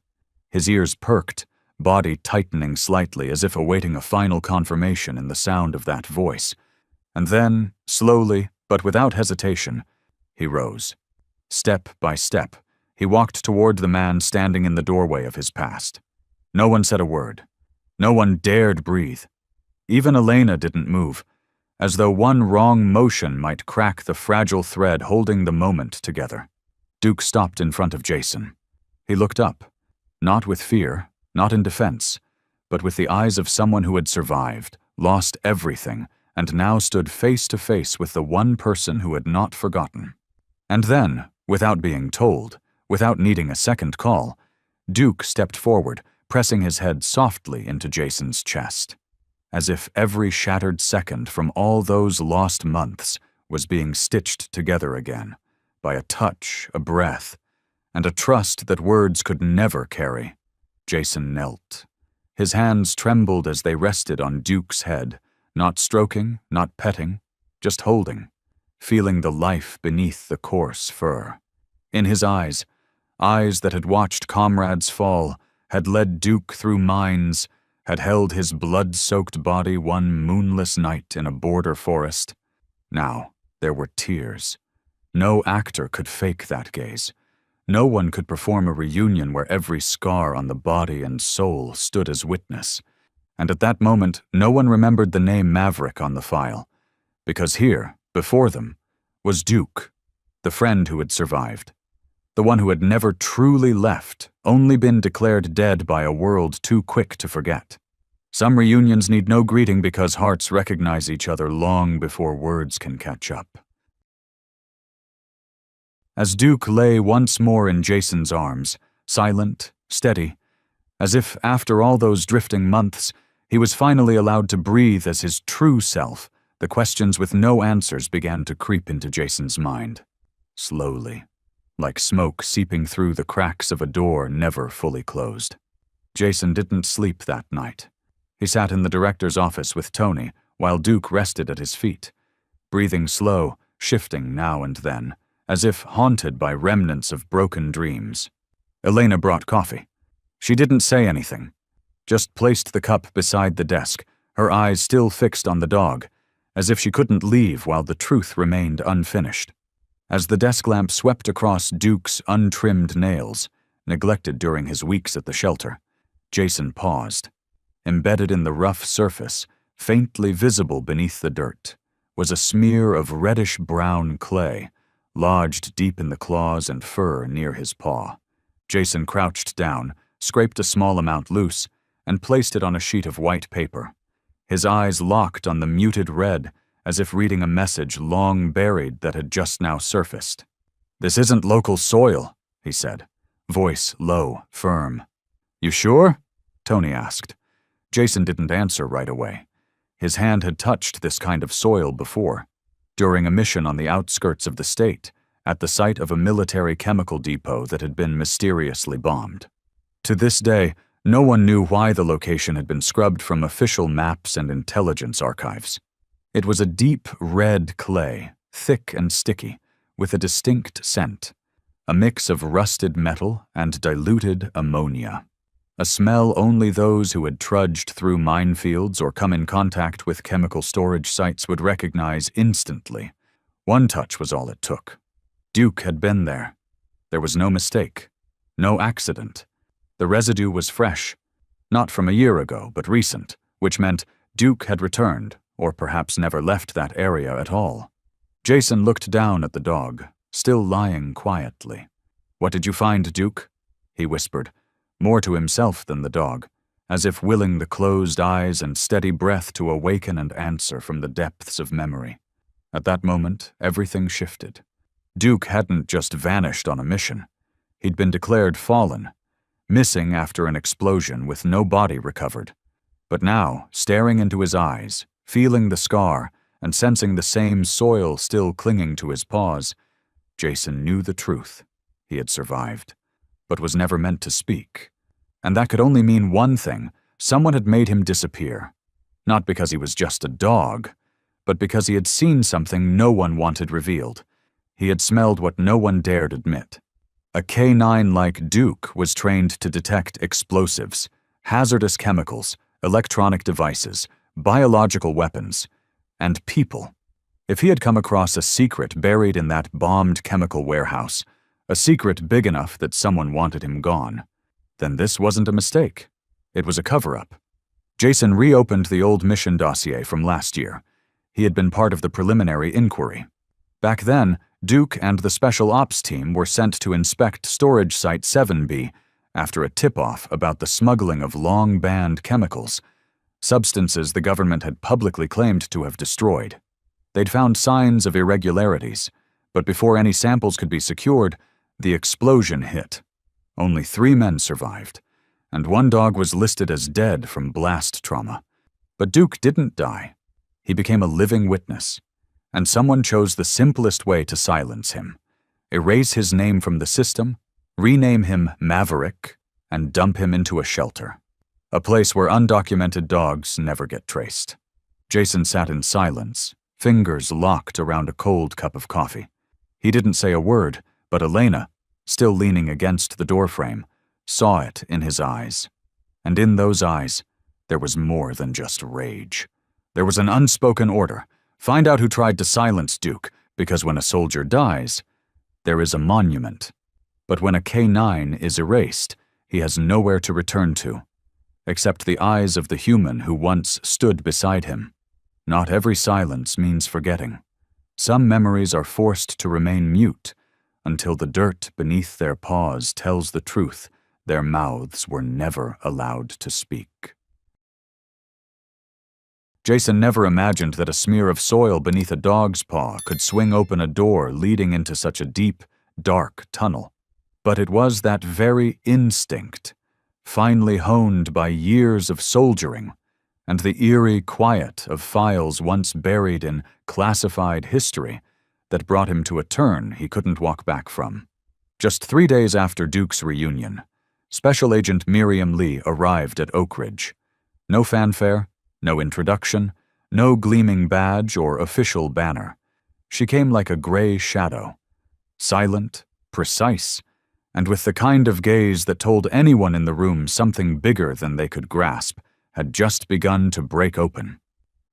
His ears perked, body tightening slightly as if awaiting a final confirmation in the sound of that voice. And then, slowly, but without hesitation, he rose. Step by step, he walked toward the man standing in the doorway of his past. No one said a word. No one dared breathe. Even Elena didn't move, as though one wrong motion might crack the fragile thread holding the moment together. Duke stopped in front of Jason. He looked up, not with fear, not in defense, but with the eyes of someone who had survived, lost everything, and now stood face to face with the one person who had not forgotten. And then, without being told, without needing a second call, Duke stepped forward, pressing his head softly into Jason's chest, as if every shattered second from all those lost months was being stitched together again, by a touch, a breath, and a trust that words could never carry. Jason knelt. His hands trembled as they rested on Duke's head, not stroking, not petting, just holding, feeling the life beneath the coarse fur. In his eyes, eyes that had watched comrades fall, had led Duke through mines, had held his blood-soaked body one moonless night in a border forest. Now, there were tears. No actor could fake that gaze. No one could perform a reunion where every scar on the body and soul stood as witness. And at that moment, no one remembered the name Maverick on the file, because here, before them, was Duke, the friend who had survived, The one who had never truly left, only been declared dead by a world too quick to forget. Some reunions need no greeting because hearts recognize each other long before words can catch up. As Duke lay once more in Jason's arms, silent, steady, as if after all those drifting months, he was finally allowed to breathe as his true self, the questions with no answers began to creep into Jason's mind. Slowly, like smoke seeping through the cracks of a door never fully closed. Jason didn't sleep that night. He sat in the director's office with Tony while Duke rested at his feet, breathing slow, shifting now and then, as if haunted by remnants of broken dreams. Elena brought coffee. She didn't say anything, just placed the cup beside the desk, her eyes still fixed on the dog, as if she couldn't leave while the truth remained unfinished. As the desk lamp swept across Duke's untrimmed nails, neglected during his weeks at the shelter, Jason paused. Embedded in the rough surface, faintly visible beneath the dirt, was a smear of reddish-brown clay, lodged deep in the claws and fur near his paw. Jason crouched down, scraped a small amount loose, and placed it on a sheet of white paper. His eyes locked on the muted red, as if reading a message long buried that had just now surfaced. "This isn't local soil," he said, voice low, firm. "You sure?" Tony asked. Jason didn't answer right away. His hand had touched this kind of soil before, during a mission on the outskirts of the state, at the site of a military chemical depot that had been mysteriously bombed. To this day, no one knew why the location had been scrubbed from official maps and intelligence archives. It was a deep red clay, thick and sticky, with a distinct scent, a mix of rusted metal and diluted ammonia. A smell only those who had trudged through minefields or come in contact with chemical storage sites would recognize instantly. One touch was all it took. Duke had been there. There was no mistake, no accident. The residue was fresh, not from a year ago, but recent, which meant Duke had returned, or perhaps never left that area at all. Jason looked down at the dog, still lying quietly. "What did you find, Duke?" he whispered, more to himself than the dog, as if willing the closed eyes and steady breath to awaken and answer from the depths of memory. At that moment, everything shifted. Duke hadn't just vanished on a mission. He'd been declared fallen, missing after an explosion with no body recovered. But now, staring into his eyes, feeling the scar, and sensing the same soil still clinging to his paws, Jason knew the truth. He had survived, but was never meant to speak. And that could only mean one thing: someone had made him disappear. Not because he was just a dog, but because he had seen something no one wanted revealed. He had smelled what no one dared admit. A K-9 like Duke was trained to detect explosives, hazardous chemicals, electronic devices, biological weapons, and people. If he had come across a secret buried in that bombed chemical warehouse, a secret big enough that someone wanted him gone, then this wasn't a mistake. It was a cover-up. Jason reopened the old mission dossier from last year. He had been part of the preliminary inquiry. Back then, Duke and the Special Ops team were sent to inspect storage site 7B after a tip-off about the smuggling of long-banned chemicals, substances the government had publicly claimed to have destroyed. They'd found signs of irregularities, but before any samples could be secured, the explosion hit. Only 3 men survived, and 1 dog was listed as dead from blast trauma. But Duke didn't die. He became a living witness, and someone chose the simplest way to silence him: erase his name from the system, rename him Maverick, and dump him into a shelter. A place where undocumented dogs never get traced. Jason sat in silence, fingers locked around a cold cup of coffee. He didn't say a word, but Elena, still leaning against the doorframe, saw it in his eyes. And in those eyes, there was more than just rage. There was an unspoken order: find out who tried to silence Duke, because when a soldier dies, there is a monument. But when a K-9 is erased, he has nowhere to return to, except the eyes of the human who once stood beside him. Not every silence means forgetting. Some memories are forced to remain mute, until the dirt beneath their paws tells the truth. Their mouths were never allowed to speak. Jason never imagined that a smear of soil beneath a dog's paw could swing open a door leading into such a deep, dark tunnel. But it was that very instinct, finely honed by years of soldiering, and the eerie quiet of files once buried in classified history, that brought him to a turn he couldn't walk back from. Just 3 days after Duke's reunion, Special Agent Miriam Lee arrived at Oak Ridge. No fanfare, no introduction, no gleaming badge or official banner. She came like a gray shadow, silent, precise, and with the kind of gaze that told anyone in the room something bigger than they could grasp had just begun to break open.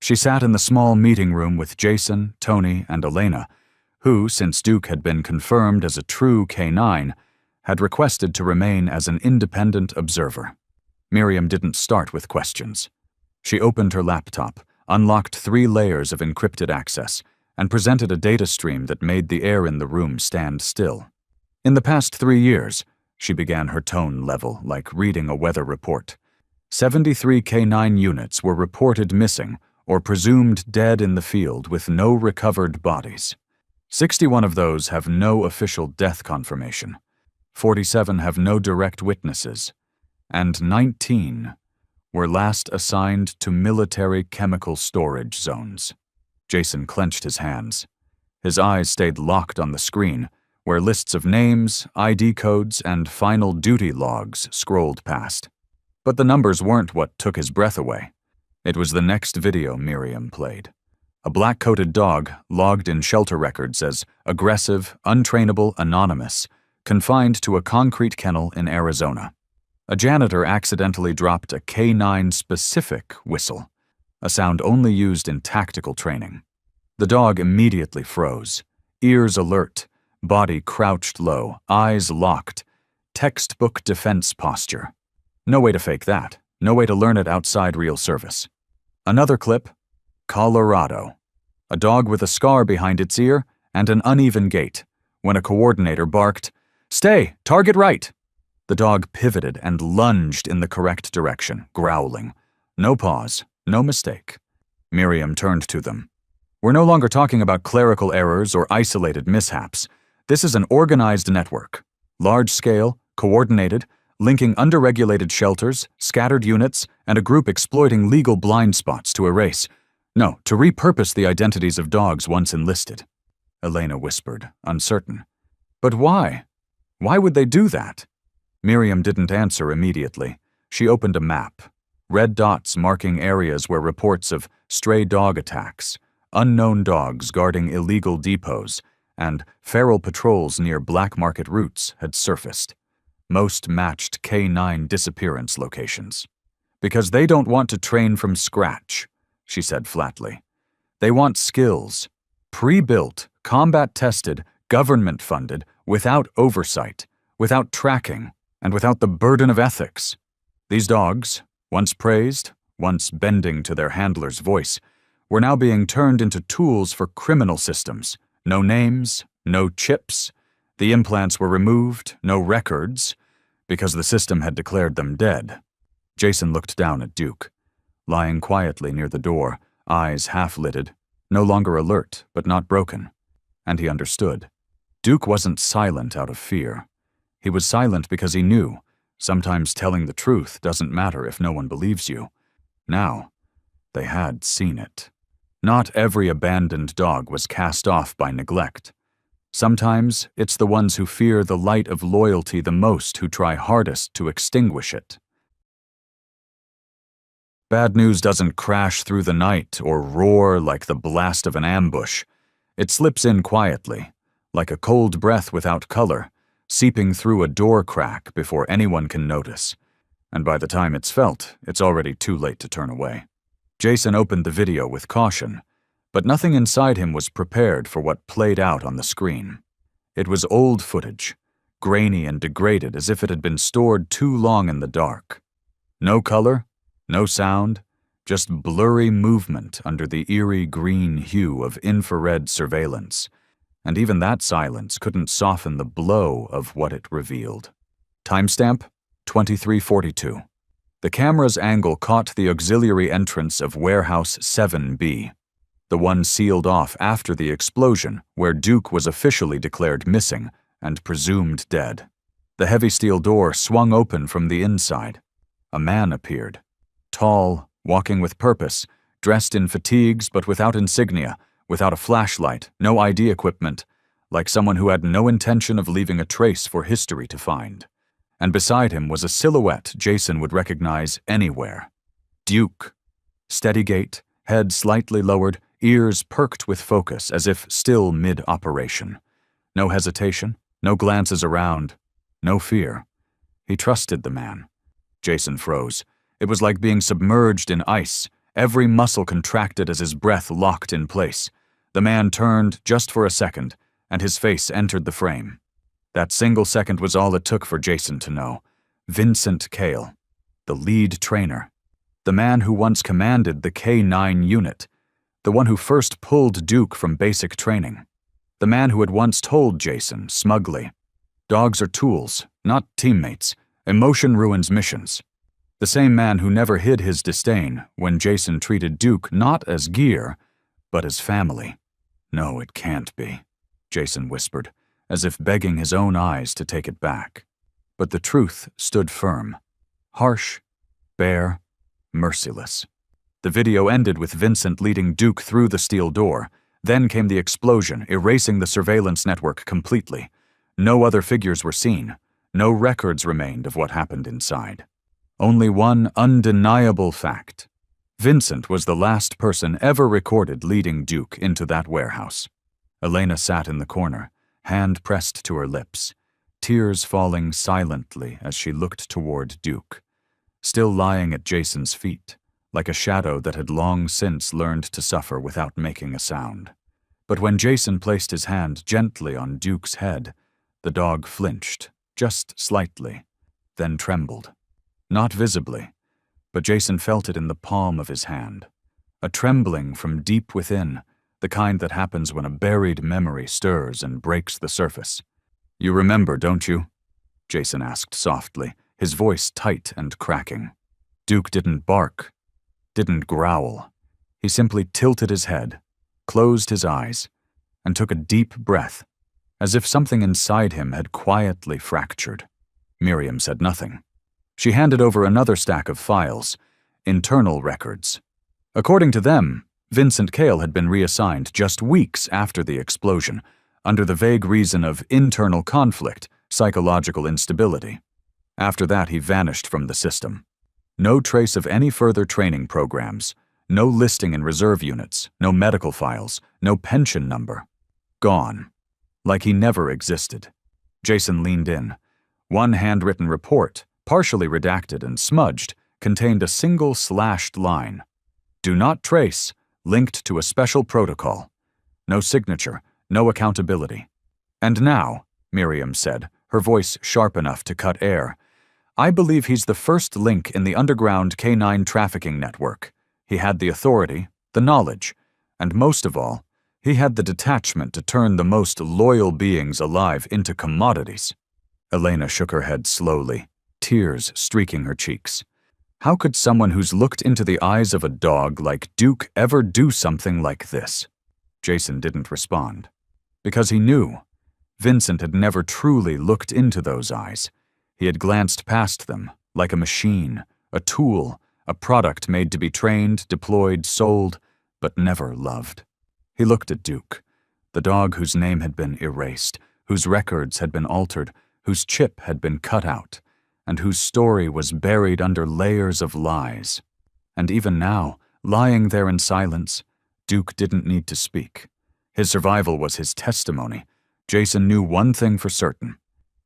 She sat in the small meeting room with Jason, Tony, and Elena, who, since Duke had been confirmed as a true K9, had requested to remain as an independent observer. Miriam didn't start with questions. She opened her laptop, unlocked 3 layers of encrypted access, and presented a data stream that made the air in the room stand still. In the past 3 years, she began, her tone level like reading a weather report. 73 K9 units were reported missing or presumed dead in the field with no recovered bodies. 61 of those have no official death confirmation. 47 have no direct witnesses. And 19 were last assigned to military chemical storage zones. Jason clenched his hands. His eyes stayed locked on the screen, where lists of names, ID codes, and final duty logs scrolled past. But the numbers weren't what took his breath away. It was the next video Miriam played. A black-coated dog, logged in shelter records as aggressive, untrainable, anonymous, confined to a concrete kennel in Arizona. A janitor accidentally dropped a K9-specific whistle, a sound only used in tactical training. The dog immediately froze, ears alert, body crouched low, eyes locked, textbook defense posture. No way to fake that, no way to learn it outside real service. Another clip, Colorado. A dog with a scar behind its ear and an uneven gait, when a coordinator barked, "Stay, target right!" The dog pivoted and lunged in the correct direction, growling. No pause, no mistake. Miriam turned to them. "We're no longer talking about clerical errors or isolated mishaps. This is an organized network. Large-scale, coordinated, linking underregulated shelters, scattered units, and a group exploiting legal blind spots to to repurpose the identities of dogs once enlisted." Elena whispered, uncertain. "But why? Why would they do that?" Miriam didn't answer immediately. She opened a map, red dots marking areas where reports of stray dog attacks, unknown dogs guarding illegal depots, and feral patrols near black market routes had surfaced. Most matched K9 disappearance locations. "Because they don't want to train from scratch," she said flatly. "They want skills, pre-built, combat-tested, government-funded, without oversight, without tracking, and without the burden of ethics. These dogs, once praised, once bending to their handler's voice, were now being turned into tools for criminal systems. No names, no chips. The implants were removed, no records, because the system had declared them dead." Jason looked down at Duke, lying quietly near the door, eyes half-lidded, no longer alert but not broken. And he understood. Duke wasn't silent out of fear. He was silent because he knew, sometimes telling the truth doesn't matter if no one believes you. Now, they had seen it. Not every abandoned dog was cast off by neglect. Sometimes it's the ones who fear the light of loyalty the most who try hardest to extinguish it. Bad news doesn't crash through the night or roar like the blast of an ambush. It slips in quietly, like a cold breath without color, seeping through a door crack before anyone can notice. And by the time it's felt, it's already too late to turn away. Jason opened the video with caution, but nothing inside him was prepared for what played out on the screen. It was old footage, grainy and degraded as if it had been stored too long in the dark. No color, no sound, just blurry movement under the eerie green hue of infrared surveillance. and even that silence couldn't soften the blow of what it revealed. Timestamp 2342. The camera's angle caught the auxiliary entrance of Warehouse 7B, the one sealed off after the explosion, where Duke was officially declared missing and presumed dead. The heavy steel door swung open from the inside. A man appeared. Tall, walking with purpose, dressed in fatigues but without insignia, without a flashlight, no ID equipment, like someone who had no intention of leaving a trace for history to find. And beside him was a silhouette Jason would recognize anywhere. Duke. Steady gait, head slightly lowered, ears perked with focus as if still mid-operation. No hesitation, no glances around, no fear. He trusted the man. Jason froze. It was like being submerged in ice. Every muscle contracted as his breath locked in place. The man turned just for a second, and his face entered the frame. That single second was all it took for Jason to know. Vincent Cale, the lead trainer. The man who once commanded the K-9 unit. The one who first pulled Duke from basic training. The man who had once told Jason, smugly, "Dogs are tools, not teammates. Emotion ruins missions." The same man who never hid his disdain when Jason treated Duke not as gear, but as family. "No, it can't be," Jason whispered, as if begging his own eyes to take it back. But the truth stood firm. Harsh, bare, merciless. The video ended with Vincent leading Duke through the steel door. Then came the explosion, erasing the surveillance network completely. No other figures were seen. No records remained of what happened inside. Only one undeniable fact. Vincent was the last person ever recorded leading Duke into that warehouse. Elena sat in the corner, hand pressed to her lips, tears falling silently as she looked toward Duke, still lying at Jason's feet, like a shadow that had long since learned to suffer without making a sound. But when Jason placed his hand gently on Duke's head, the dog flinched, just slightly, then trembled. Not visibly, but Jason felt it in the palm of his hand. A trembling from deep within, the kind that happens when a buried memory stirs and breaks the surface. "You remember, don't you?" Jason asked softly, his voice tight and cracking. Duke didn't bark, didn't growl. He simply tilted his head, closed his eyes, and took a deep breath, as if something inside him had quietly fractured. Miriam said nothing. She handed over another stack of files, internal records. According to them, Vincent Cale had been reassigned just weeks after the explosion, under the vague reason of internal conflict, psychological instability. After that, he vanished from the system. No trace of any further training programs, no listing in reserve units, no medical files, no pension number. Gone. Like he never existed. Jason leaned in. One handwritten report, partially redacted and smudged, contained a single slashed line. "Do not trace, linked to a special protocol." No signature, no accountability. "And now," Miriam said, her voice sharp enough to cut air, "I believe he's the first link in the underground K-9 trafficking network. He had the authority, the knowledge, and most of all, he had the detachment to turn the most loyal beings alive into commodities." Elena shook her head slowly, tears streaking her cheeks. How could someone who's looked into the eyes of a dog like Duke ever do something like this? Jason didn't respond. Because he knew. Vincent had never truly looked into those eyes. He had glanced past them, like a machine, a tool, a product made to be trained, deployed, sold, but never loved. He looked at Duke, the dog whose name had been erased, whose records had been altered, whose chip had been cut out, and whose story was buried under layers of lies. And even now, lying there in silence, Duke didn't need to speak. His survival was his testimony. Jason knew one thing for certain.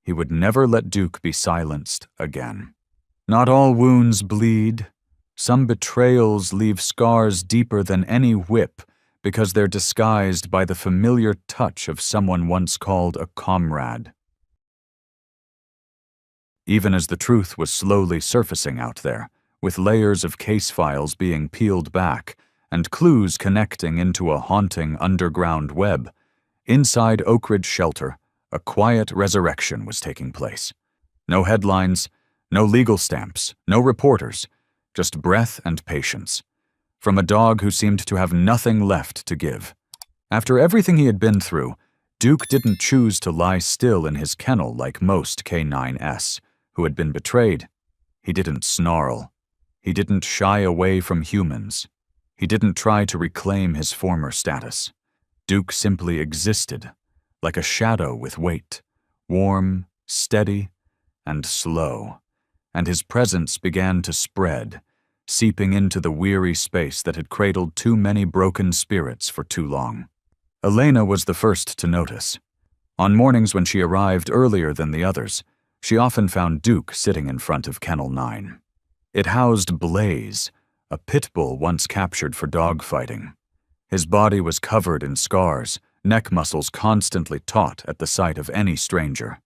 He would never let Duke be silenced again. Not all wounds bleed. Some betrayals leave scars deeper than any whip because they're disguised by the familiar touch of someone once called a comrade. Even as the truth was slowly surfacing out there, with layers of case files being peeled back and clues connecting into a haunting underground web, Inside Oak Ridge Shelter, a quiet resurrection was taking place. No headlines, no legal stamps, no reporters, just breath and patience. From a dog who seemed to have nothing left to give. After everything he had been through, Duke didn't choose to lie still in his kennel like most K9s who had been betrayed. He didn't snarl. He didn't shy away from humans. He didn't try to reclaim his former status. Duke simply existed, like a shadow with weight, warm, steady, and slow, and his presence began to spread, seeping into the weary space that had cradled too many broken spirits for too long. Elena was the first to notice. On mornings when she arrived earlier than the others, she often found Duke sitting in front of Kennel 9. It housed Blaze, a pit bull once captured for dogfighting. His body was covered in scars, neck muscles constantly taut at the sight of any stranger.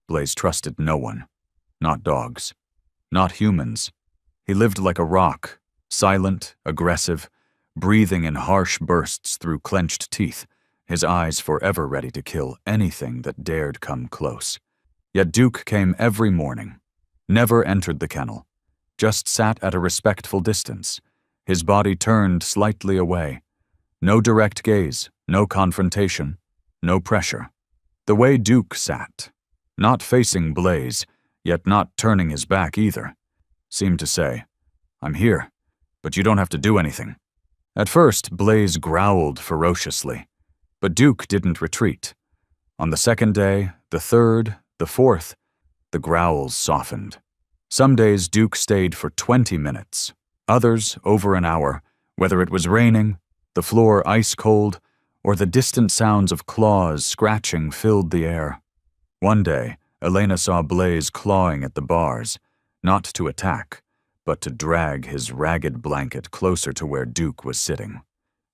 Blaze trusted no one. Not dogs. Not humans. He lived like a rock, silent, aggressive, breathing in harsh bursts through clenched teeth, his eyes forever ready to kill anything that dared come close. Yet Duke came every morning, never entered the kennel, just sat at a respectful distance, his body turned slightly away. No direct gaze, no confrontation, no pressure. The way Duke sat, not facing Blaze, yet not turning his back either, seemed to say, "I'm here, but you don't have to do anything." At first, Blaze growled ferociously, but Duke didn't retreat. On the second day, the third, the fourth, the growls softened. Some days Duke stayed for 20 minutes, others over an hour, whether it was raining, the floor ice-cold, or the distant sounds of claws scratching filled the air. One day, Elena saw Blaze clawing at the bars, not to attack, but to drag his ragged blanket closer to where Duke was sitting.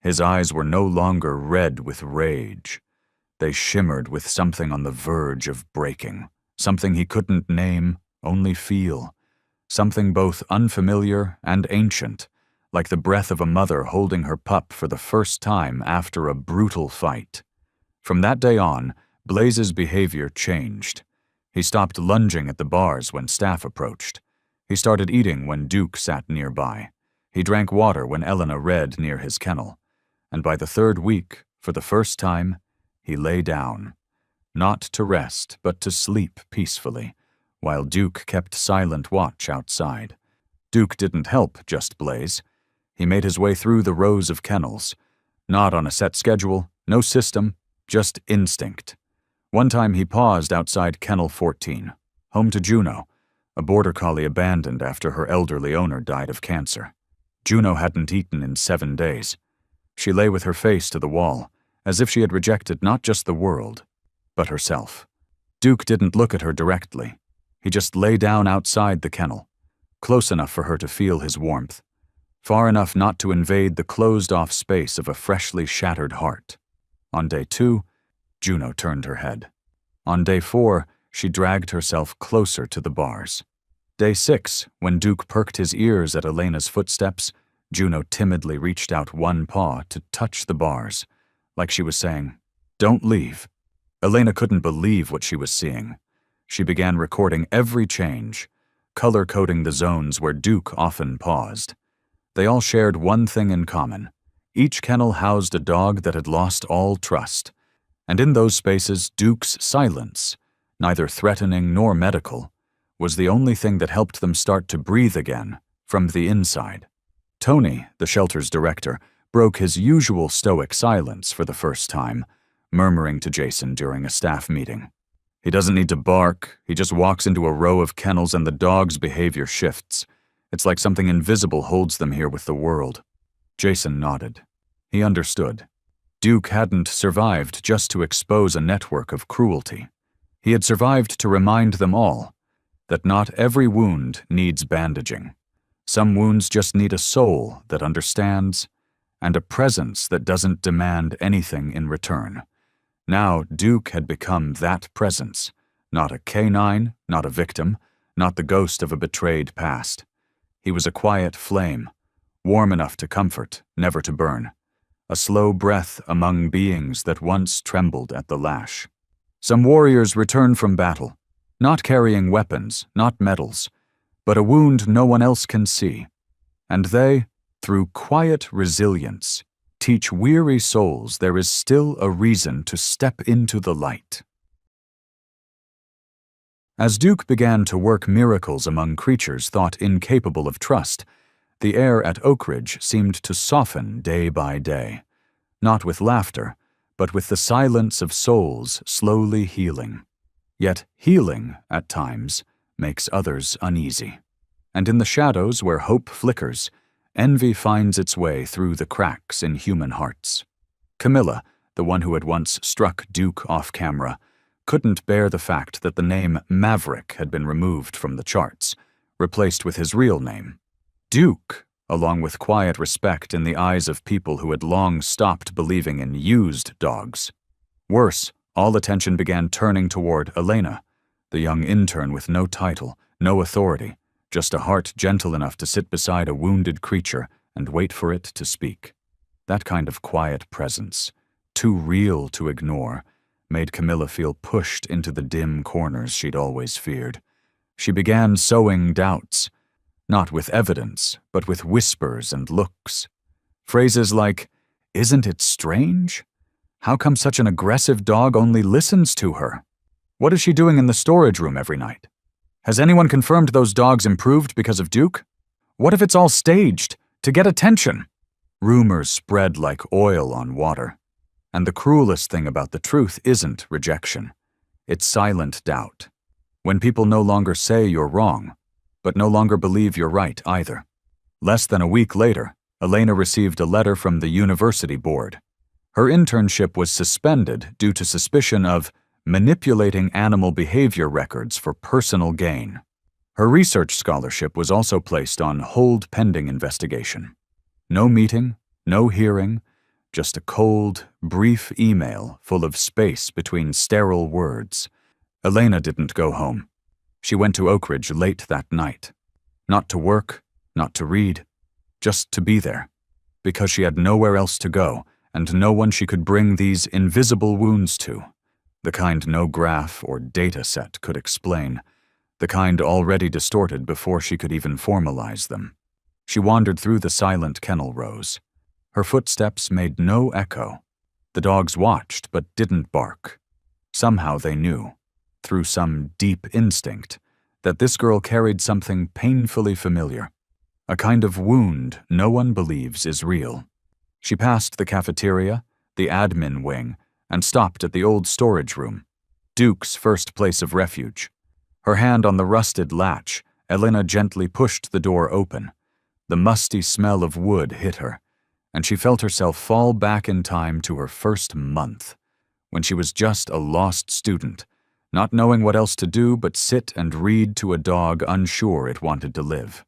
His eyes were no longer red with rage. They shimmered with something on the verge of breaking, something he couldn't name, only feel, something both unfamiliar and ancient, like the breath of a mother holding her pup for the first time after a brutal fight. From that day on, Blaze's behavior changed. He stopped lunging at the bars when staff approached. He started eating when Duke sat nearby. He drank water when Elena read near his kennel. And by the third week, for the first time, he lay down, not to rest, but to sleep peacefully, while Duke kept silent watch outside. Duke didn't help just Blaze. He made his way through the rows of kennels, not on a set schedule, no system, just instinct. One time he paused outside Kennel 14, home to Juno, a border collie abandoned after her elderly owner died of cancer. Juno hadn't eaten in 7 days. She lay with her face to the wall, as if she had rejected not just the world, but herself. Duke didn't look at her directly. He just lay down outside the kennel, close enough for her to feel his warmth, far enough not to invade the closed-off space of a freshly shattered heart. On day 2, Juno turned her head. On day 4, she dragged herself closer to the bars. Day 6, when Duke perked his ears at Elena's footsteps, Juno timidly reached out one paw to touch the bars, like she was saying, "Don't leave." Elena couldn't believe what she was seeing. She began recording every change, color-coding the zones where Duke often paused. They all shared one thing in common. Each kennel housed a dog that had lost all trust. And in those spaces, Duke's silence, neither threatening nor medical, was the only thing that helped them start to breathe again, from the inside. Tony, the shelter's director, broke his usual stoic silence for the first time, murmuring to Jason during a staff meeting. "He doesn't need to bark, he just walks into a row of kennels and the dog's behavior shifts. It's like something invisible holds them here with the world." Jason nodded. He understood. Duke hadn't survived just to expose a network of cruelty. He had survived to remind them all that not every wound needs bandaging. Some wounds just need a soul that understands and a presence that doesn't demand anything in return. Now Duke had become that presence, not a canine, not a victim, not the ghost of a betrayed past. He was a quiet flame, warm enough to comfort, never to burn. a slow breath among beings that once trembled at the lash. Some warriors return from battle, not carrying weapons, not medals, but a wound no one else can see. And they, through quiet resilience, teach weary souls there is still a reason to step into the light. As Duke began to work miracles among creatures thought incapable of trust, the air at Oak Ridge seemed to soften day by day, not with laughter, but with the silence of souls slowly healing. Yet healing, at times, makes others uneasy. And in the shadows where hope flickers, envy finds its way through the cracks in human hearts. Camilla, the one who had once struck Duke off camera, couldn't bear the fact that the name Maverick had been removed from the charts, replaced with his real name. Duke, along with quiet respect in the eyes of people who had long stopped believing in used dogs. Worse, all attention began turning toward Elena, the young intern with no title, no authority, just a heart gentle enough to sit beside a wounded creature and wait for it to speak. That kind of quiet presence, too real to ignore, made Camilla feel pushed into the dim corners she'd always feared. She began sowing doubts, not with evidence, but with whispers and looks. Phrases like, "Isn't it strange? How come such an aggressive dog only listens to her? What is she doing in the storage room every night? Has anyone confirmed those dogs improved because of Duke? What if it's all staged, to get attention?" Rumors spread like oil on water. And the cruelest thing about the truth isn't rejection. It's silent doubt. When people no longer say you're wrong, but no longer believe you're right either. Less than a week later, Elena received a letter from the university board. Her internship was suspended due to suspicion of manipulating animal behavior records for personal gain. Her research scholarship was also placed on hold pending investigation. No meeting, no hearing, just a cold, brief email full of space between sterile words. Elena didn't go home. She went to Oak Ridge late that night. Not to work, not to read, just to be there. Because she had nowhere else to go, and no one she could bring these invisible wounds to. The kind no graph or data set could explain. The kind already distorted before she could even formalize them. She wandered through the silent kennel rows. Her footsteps made no echo. The dogs watched but didn't bark. Somehow they knew, through some deep instinct, that this girl carried something painfully familiar, a kind of wound no one believes is real. She passed the cafeteria, the admin wing, and stopped at the old storage room, Duke's first place of refuge. Her hand on the rusted latch, Elena gently pushed the door open. The musty smell of wood hit her, and she felt herself fall back in time to her first month, when she was just a lost student, not knowing what else to do but sit and read to a dog unsure it wanted to live.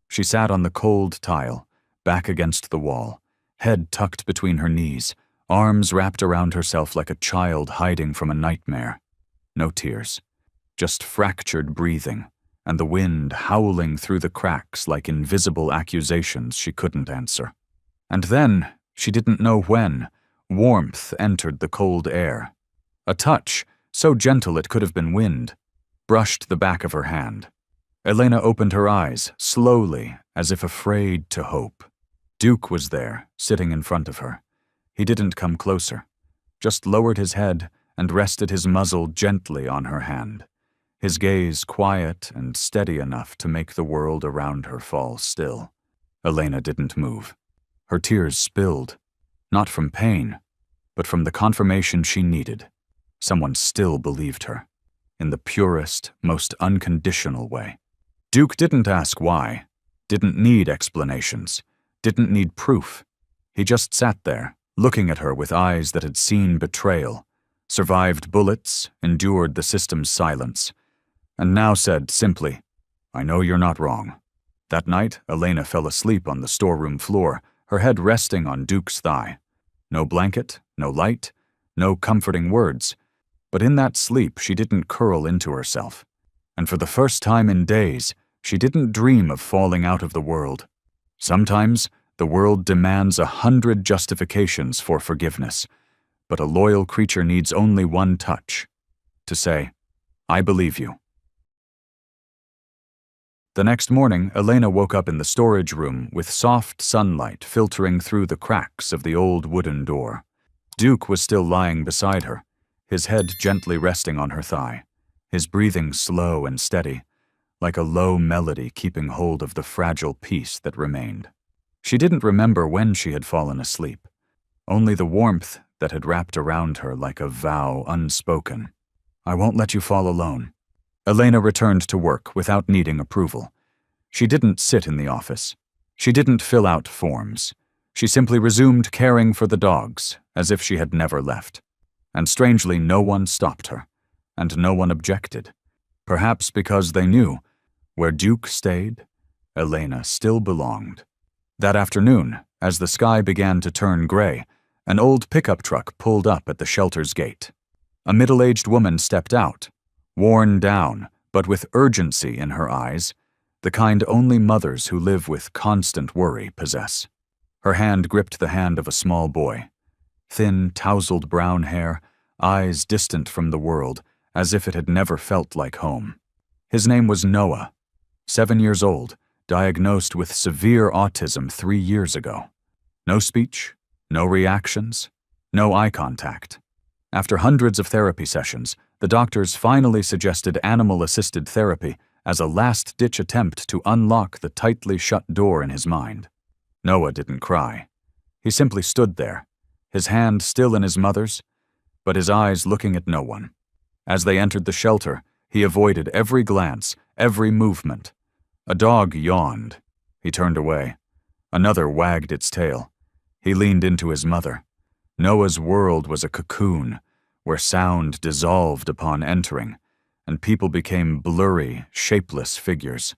She sat on the cold tile, back against the wall, head tucked between her knees, arms wrapped around herself like a child hiding from a nightmare. No tears, just fractured breathing, and the wind howling through the cracks like invisible accusations she couldn't answer. And then, she didn't know when, warmth entered the cold air. A touch, so gentle it could have been wind, brushed the back of her hand. Elena opened her eyes, slowly, as if afraid to hope. Duke was there, sitting in front of her. He didn't come closer, just lowered his head and rested his muzzle gently on her hand, his gaze quiet and steady enough to make the world around her fall still. Elena didn't move. Her tears spilled, not from pain, but from the confirmation she needed. Someone still believed her, in the purest, most unconditional way. Duke didn't ask why, didn't need explanations, didn't need proof. He just sat there, looking at her with eyes that had seen betrayal, survived bullets, endured the system's silence, and now said simply, "I know you're not wrong." That night, Elena fell asleep on the storeroom floor, her head resting on Duke's thigh. No blanket, no light, no comforting words. But in that sleep, she didn't curl into herself. And for the first time in days, she didn't dream of falling out of the world. Sometimes, The world demands 100 justifications for forgiveness, but a loyal creature needs only one touch to say, "I believe you." The next morning, Elena woke up in the storage room with soft sunlight filtering through the cracks of the old wooden door. Duke was still lying beside her, his head gently resting on her thigh, his breathing slow and steady, like a low melody keeping hold of the fragile peace that remained. She didn't remember when she had fallen asleep, only the warmth that had wrapped around her like a vow unspoken. "I won't let you fall alone." Elena returned to work without needing approval. She didn't sit in the office. She didn't fill out forms. She simply resumed caring for the dogs, as if she had never left. And strangely, no one stopped her, and no one objected. Perhaps because they knew, where Duke stayed, Elena still belonged. That afternoon, as the sky began to turn gray, an old pickup truck pulled up at the shelter's gate. A middle-aged woman stepped out, worn down, but with urgency in her eyes, the kind only mothers who live with constant worry possess. Her hand gripped the hand of a small boy. Thin, tousled brown hair, eyes distant from the world, as if it had never felt like home. His name was Noah, 7 years old, diagnosed with severe autism 3 years ago. No speech, no reactions, no eye contact. After hundreds of therapy sessions, the doctors finally suggested animal-assisted therapy as a last-ditch attempt to unlock the tightly shut door in his mind. Noah didn't cry. He simply stood there, his hand still in his mother's, but his eyes looking at no one. As they entered the shelter, he avoided every glance, every movement. A dog yawned. He turned away. Another wagged its tail. He leaned into his mother. Noah's world was a cocoon, where sound dissolved upon entering, and people became blurry, shapeless figures.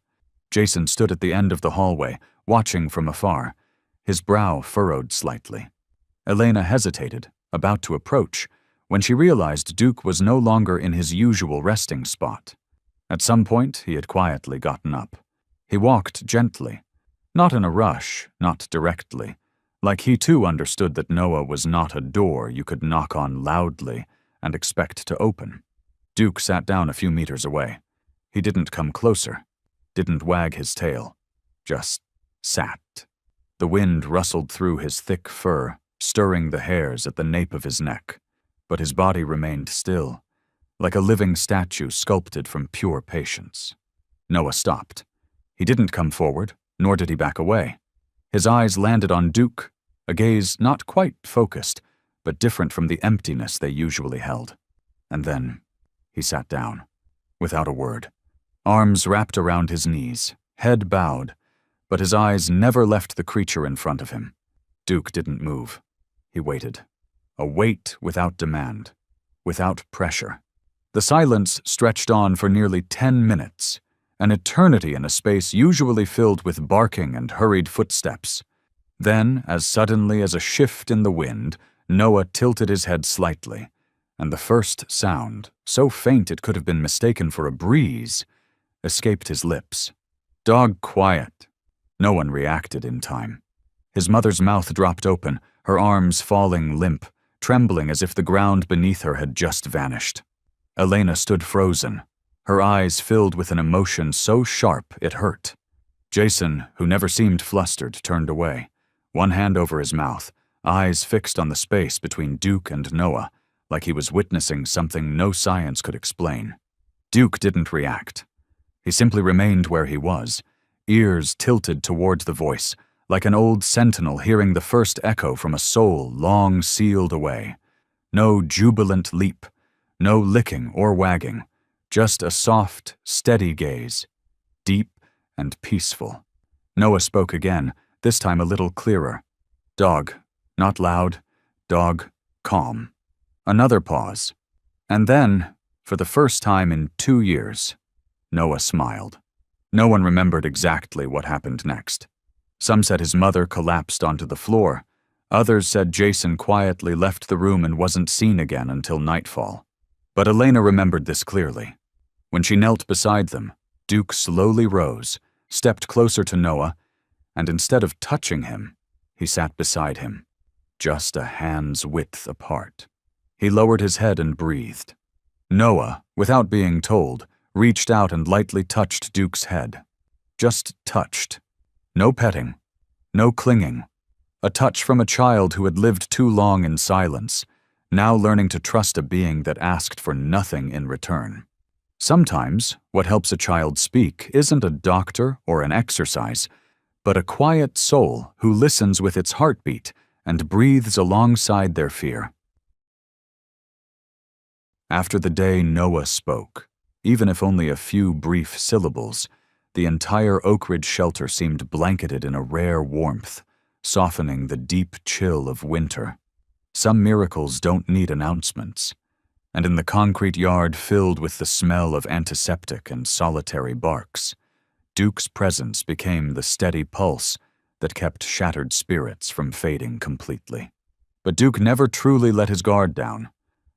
Jason stood at the end of the hallway, watching from afar, his brow furrowed slightly. Elena hesitated, about to approach, when she realized Duke was no longer in his usual resting spot. At some point, he had quietly gotten up. He walked gently, not in a rush, not directly, like he too understood that Noah was not a door you could knock on loudly and expect to open. Duke sat down a few meters away. He didn't come closer, didn't wag his tail, just sat. The wind rustled through his thick fur, stirring the hairs at the nape of his neck, but his body remained still, like a living statue sculpted from pure patience. Noah stopped. He didn't come forward, nor did he back away. His eyes landed on Duke, a gaze not quite focused, but different from the emptiness they usually held. And then he sat down, without a word, arms wrapped around his knees, head bowed, but his eyes never left the creature in front of him. Duke didn't move. He waited. A wait without demand, without pressure. The silence stretched on for nearly 10 minutes, an eternity in a space usually filled with barking and hurried footsteps. Then, as suddenly as a shift in the wind, Noah tilted his head slightly, and the first sound, so faint it could have been mistaken for a breeze, escaped his lips. "Dog, quiet." No one reacted in time. His mother's mouth dropped open, her arms falling limp, trembling as if the ground beneath her had just vanished. Elena stood frozen, her eyes filled with an emotion so sharp it hurt. Jason, who never seemed flustered, turned away, one hand over his mouth, eyes fixed on the space between Duke and Noah, like he was witnessing something no science could explain. Duke didn't react. He simply remained where he was, ears tilted towards the voice, like an old sentinel hearing the first echo from a soul long sealed away. No jubilant leap, no licking or wagging, just a soft, steady gaze, deep and peaceful. Noah spoke again, this time a little clearer. "Dog, not loud. Dog, calm." Another pause. And then, for the first time in 2 years, Noah smiled. No one remembered exactly what happened next. Some said his mother collapsed onto the floor. Others said Jason quietly left the room and wasn't seen again until nightfall. But Elena remembered this clearly. When she knelt beside them, Duke slowly rose, stepped closer to Noah, and instead of touching him, He sat beside him, just a hand's width apart. He lowered his head and breathed. Noah, without being told, reached out and lightly touched Duke's head. Just touched. No petting. No clinging. A touch from a child who had lived too long in silence, now learning to trust a being that asked for nothing in return. Sometimes, what helps a child speak isn't a doctor or an exercise, but a quiet soul who listens with its heartbeat and breathes alongside their fear. After the day Noah spoke, even if only a few brief syllables, the entire Oak Ridge shelter seemed blanketed in a rare warmth, softening the deep chill of winter. Some miracles don't need announcements, and in the concrete yard filled with the smell of antiseptic and solitary barks, Duke's presence became the steady pulse that kept shattered spirits from fading completely. But Duke never truly let his guard down.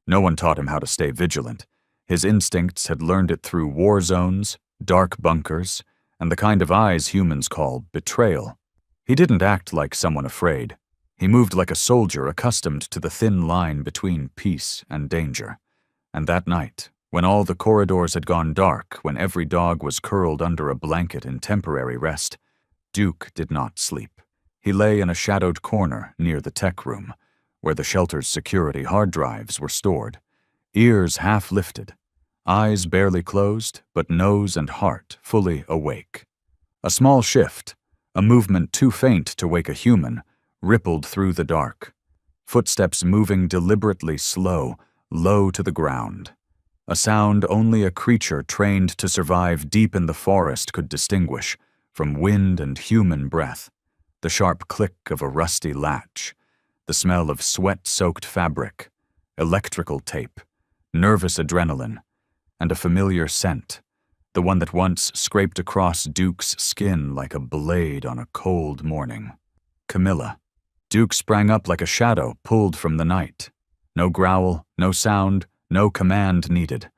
No one taught him how to stay vigilant. His instincts had learned it through war zones, dark bunkers, and the kind of eyes humans call betrayal. He didn't act like someone afraid. He moved like a soldier accustomed to the thin line between peace and danger. And that night, when all the corridors had gone dark, when every dog was curled under a blanket in temporary rest, Duke did not sleep. He lay in a shadowed corner near the tech room, where the shelter's security hard drives were stored, ears half lifted, eyes barely closed, but nose and heart fully awake. A small shift, a movement too faint to wake a human, rippled through the dark, footsteps moving deliberately slow, low to the ground, a sound only a creature trained to survive deep in the forest could distinguish from wind and human breath, the sharp click of a rusty latch, the smell of sweat-soaked fabric, electrical tape, nervous adrenaline, and a familiar scent, the one that once scraped across Duke's skin like a blade on a cold morning. Camilla. Duke sprang up like a shadow pulled from the night. No growl, no sound, no command needed.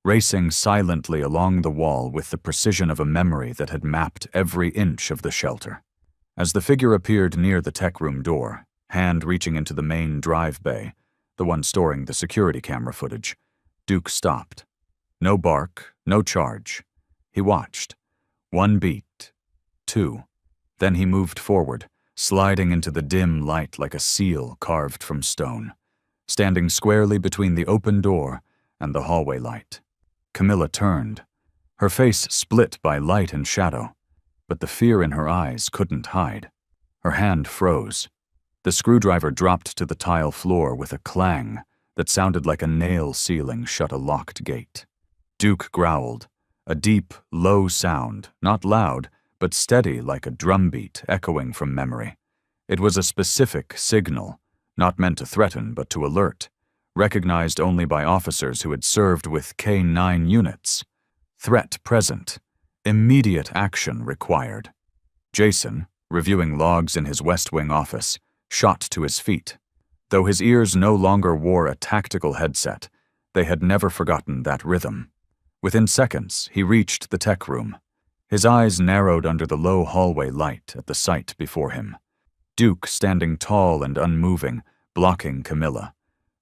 Racing silently along the wall with the precision of a memory that had mapped every inch of the shelter. As the figure appeared near the tech room door, hand reaching into the main drive bay, the one storing the security camera footage, Duke stopped. No bark, no charge. He watched. 1 beat. 2. Then he moved forward, sliding into the dim light like a seal carved from stone, standing squarely between the open door and the hallway light. Camilla turned. Her face split by light and shadow, but the fear in her eyes couldn't hide. Her hand froze. The screwdriver dropped to the tile floor with a clang that sounded like a nail sealing shut a locked gate. Duke growled, a deep, low sound, not loud, but steady like a drumbeat echoing from memory. It was a specific signal, not meant to threaten but to alert, recognized only by officers who had served with K-9 units. Threat present. Immediate action required. Jason, reviewing logs in his West Wing office, shot to his feet. Though his ears no longer wore a tactical headset, they had never forgotten that rhythm. Within seconds, he reached the tech room. His eyes narrowed under the low hallway light at the sight before him. Duke standing tall and unmoving, blocking Camilla,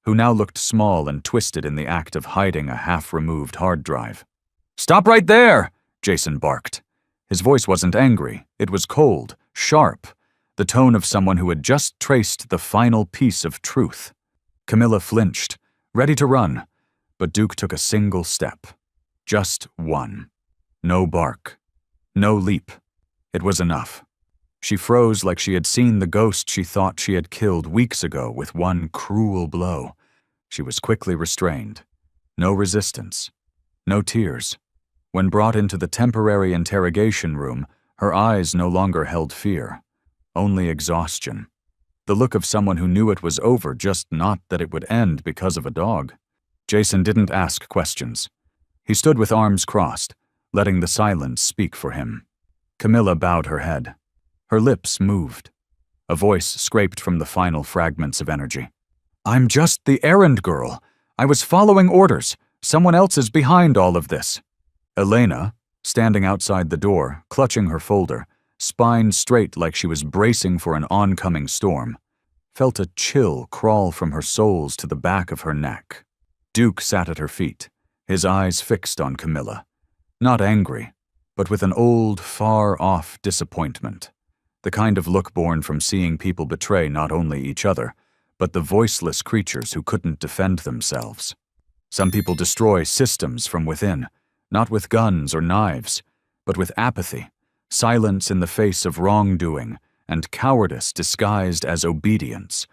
who now looked small and twisted in the act of hiding a half-removed hard drive. "Stop right there!" Jason barked. His voice wasn't angry, it was cold, sharp, the tone of someone who had just traced the final piece of truth. Camilla flinched, ready to run, but Duke took a single step. Just one. No bark. No leap. It was enough. She froze like she had seen the ghost she thought she had killed weeks ago with one cruel blow. She was quickly restrained. No resistance. No tears. When brought into the temporary interrogation room, her eyes no longer held fear. Only exhaustion. The look of someone who knew it was over, just not that it would end because of a dog. Jason didn't ask questions. He stood with arms crossed, letting the silence speak for him. Camilla bowed her head. Her lips moved. A voice scraped from the final fragments of energy. "I'm just the errand girl. I was following orders. Someone else is behind all of this." Elena, standing outside the door, clutching her folder, spine straight like she was bracing for an oncoming storm, felt a chill crawl from her soles to the back of her neck. Duke sat at her feet, his eyes fixed on Camilla, not angry, but with an old, far-off disappointment, the kind of look born from seeing people betray not only each other, but the voiceless creatures who couldn't defend themselves. Some people destroy systems from within, not with guns or knives, but with apathy, silence in the face of wrongdoing, and cowardice disguised as obedience.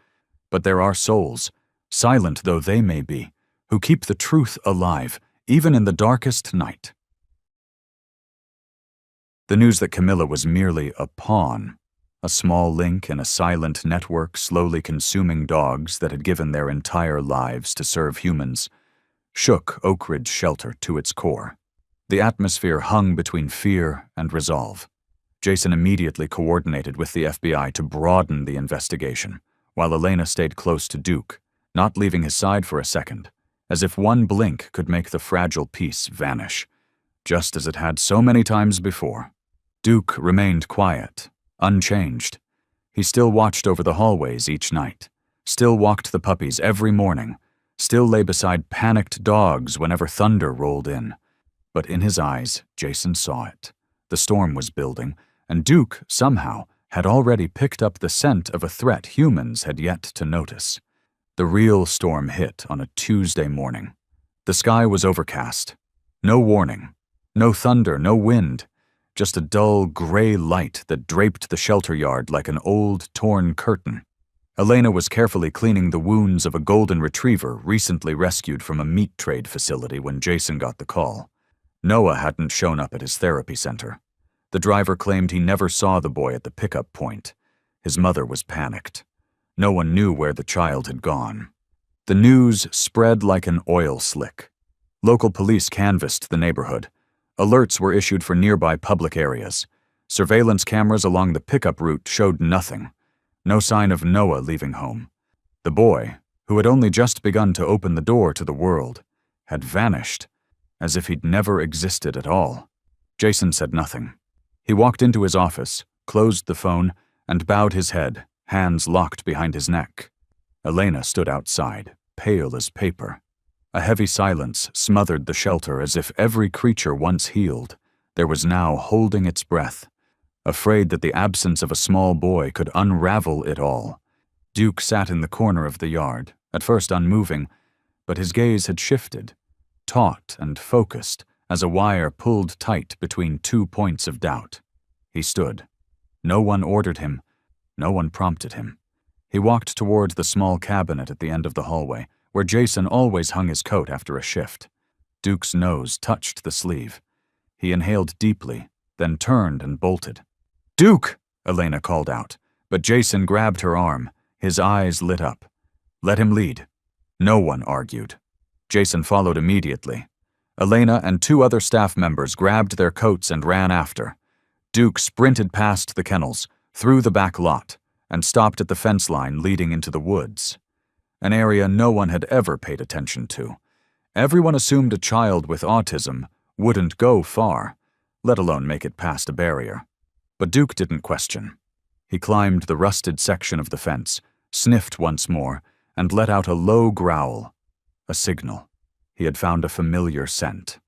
But there are souls, silent though they may be, who keep the truth alive, even in the darkest night. The news that Camilla was merely a pawn, a small link in a silent network slowly consuming dogs that had given their entire lives to serve humans, shook Oak Ridge Shelter to its core. The atmosphere hung between fear and resolve. Jason immediately coordinated with the FBI to broaden the investigation, while Elena stayed close to Duke, not leaving his side for a second, as if one blink could make the fragile peace vanish, just as it had so many times before. Duke remained quiet, unchanged. He still watched over the hallways each night, still walked the puppies every morning, still lay beside panicked dogs whenever thunder rolled in. But in his eyes, Jason saw it. The storm was building, and Duke, somehow, had already picked up the scent of a threat humans had yet to notice. The real storm hit on a Tuesday morning. The sky was overcast. No warning. No thunder, no wind. Just a dull, gray light that draped the shelter yard like an old, torn curtain. Elena was carefully cleaning the wounds of a golden retriever recently rescued from a meat trade facility when Jason got the call. Noah hadn't shown up at his therapy center. The driver claimed he never saw the boy at the pickup point. His mother was panicked. No one knew where the child had gone. The news spread like an oil slick. Local police canvassed the neighborhood. Alerts were issued for nearby public areas. Surveillance cameras along the pickup route showed nothing. No sign of Noah leaving home. The boy, who had only just begun to open the door to the world, had vanished, as if he'd never existed at all. Jason said nothing. He walked into his office, closed the phone, and bowed his head, hands locked behind his neck. Elena stood outside, pale as paper. A heavy silence smothered the shelter as if every creature once healed, there was now holding its breath, afraid that the absence of a small boy could unravel it all. Duke sat in the corner of the yard, at first unmoving, but his gaze had shifted, taut and focused as a wire pulled tight between 2 points of doubt. He stood. No one ordered him. No one prompted him. He walked toward the small cabinet at the end of the hallway, where Jason always hung his coat after a shift. Duke's nose touched the sleeve. He inhaled deeply, then turned and bolted. "Duke!" Elena called out, but Jason grabbed her arm. His eyes lit up. Let him lead. No one argued. Jason followed immediately. Elena and 2 other staff members grabbed their coats and ran after. Duke sprinted past the kennels, through the back lot, and stopped at the fence line leading into the woods. An area no one had ever paid attention to. Everyone assumed a child with autism wouldn't go far, let alone make it past a barrier. But Duke didn't question. He climbed the rusted section of the fence, sniffed once more, and let out a low growl. A signal. He had found a familiar scent.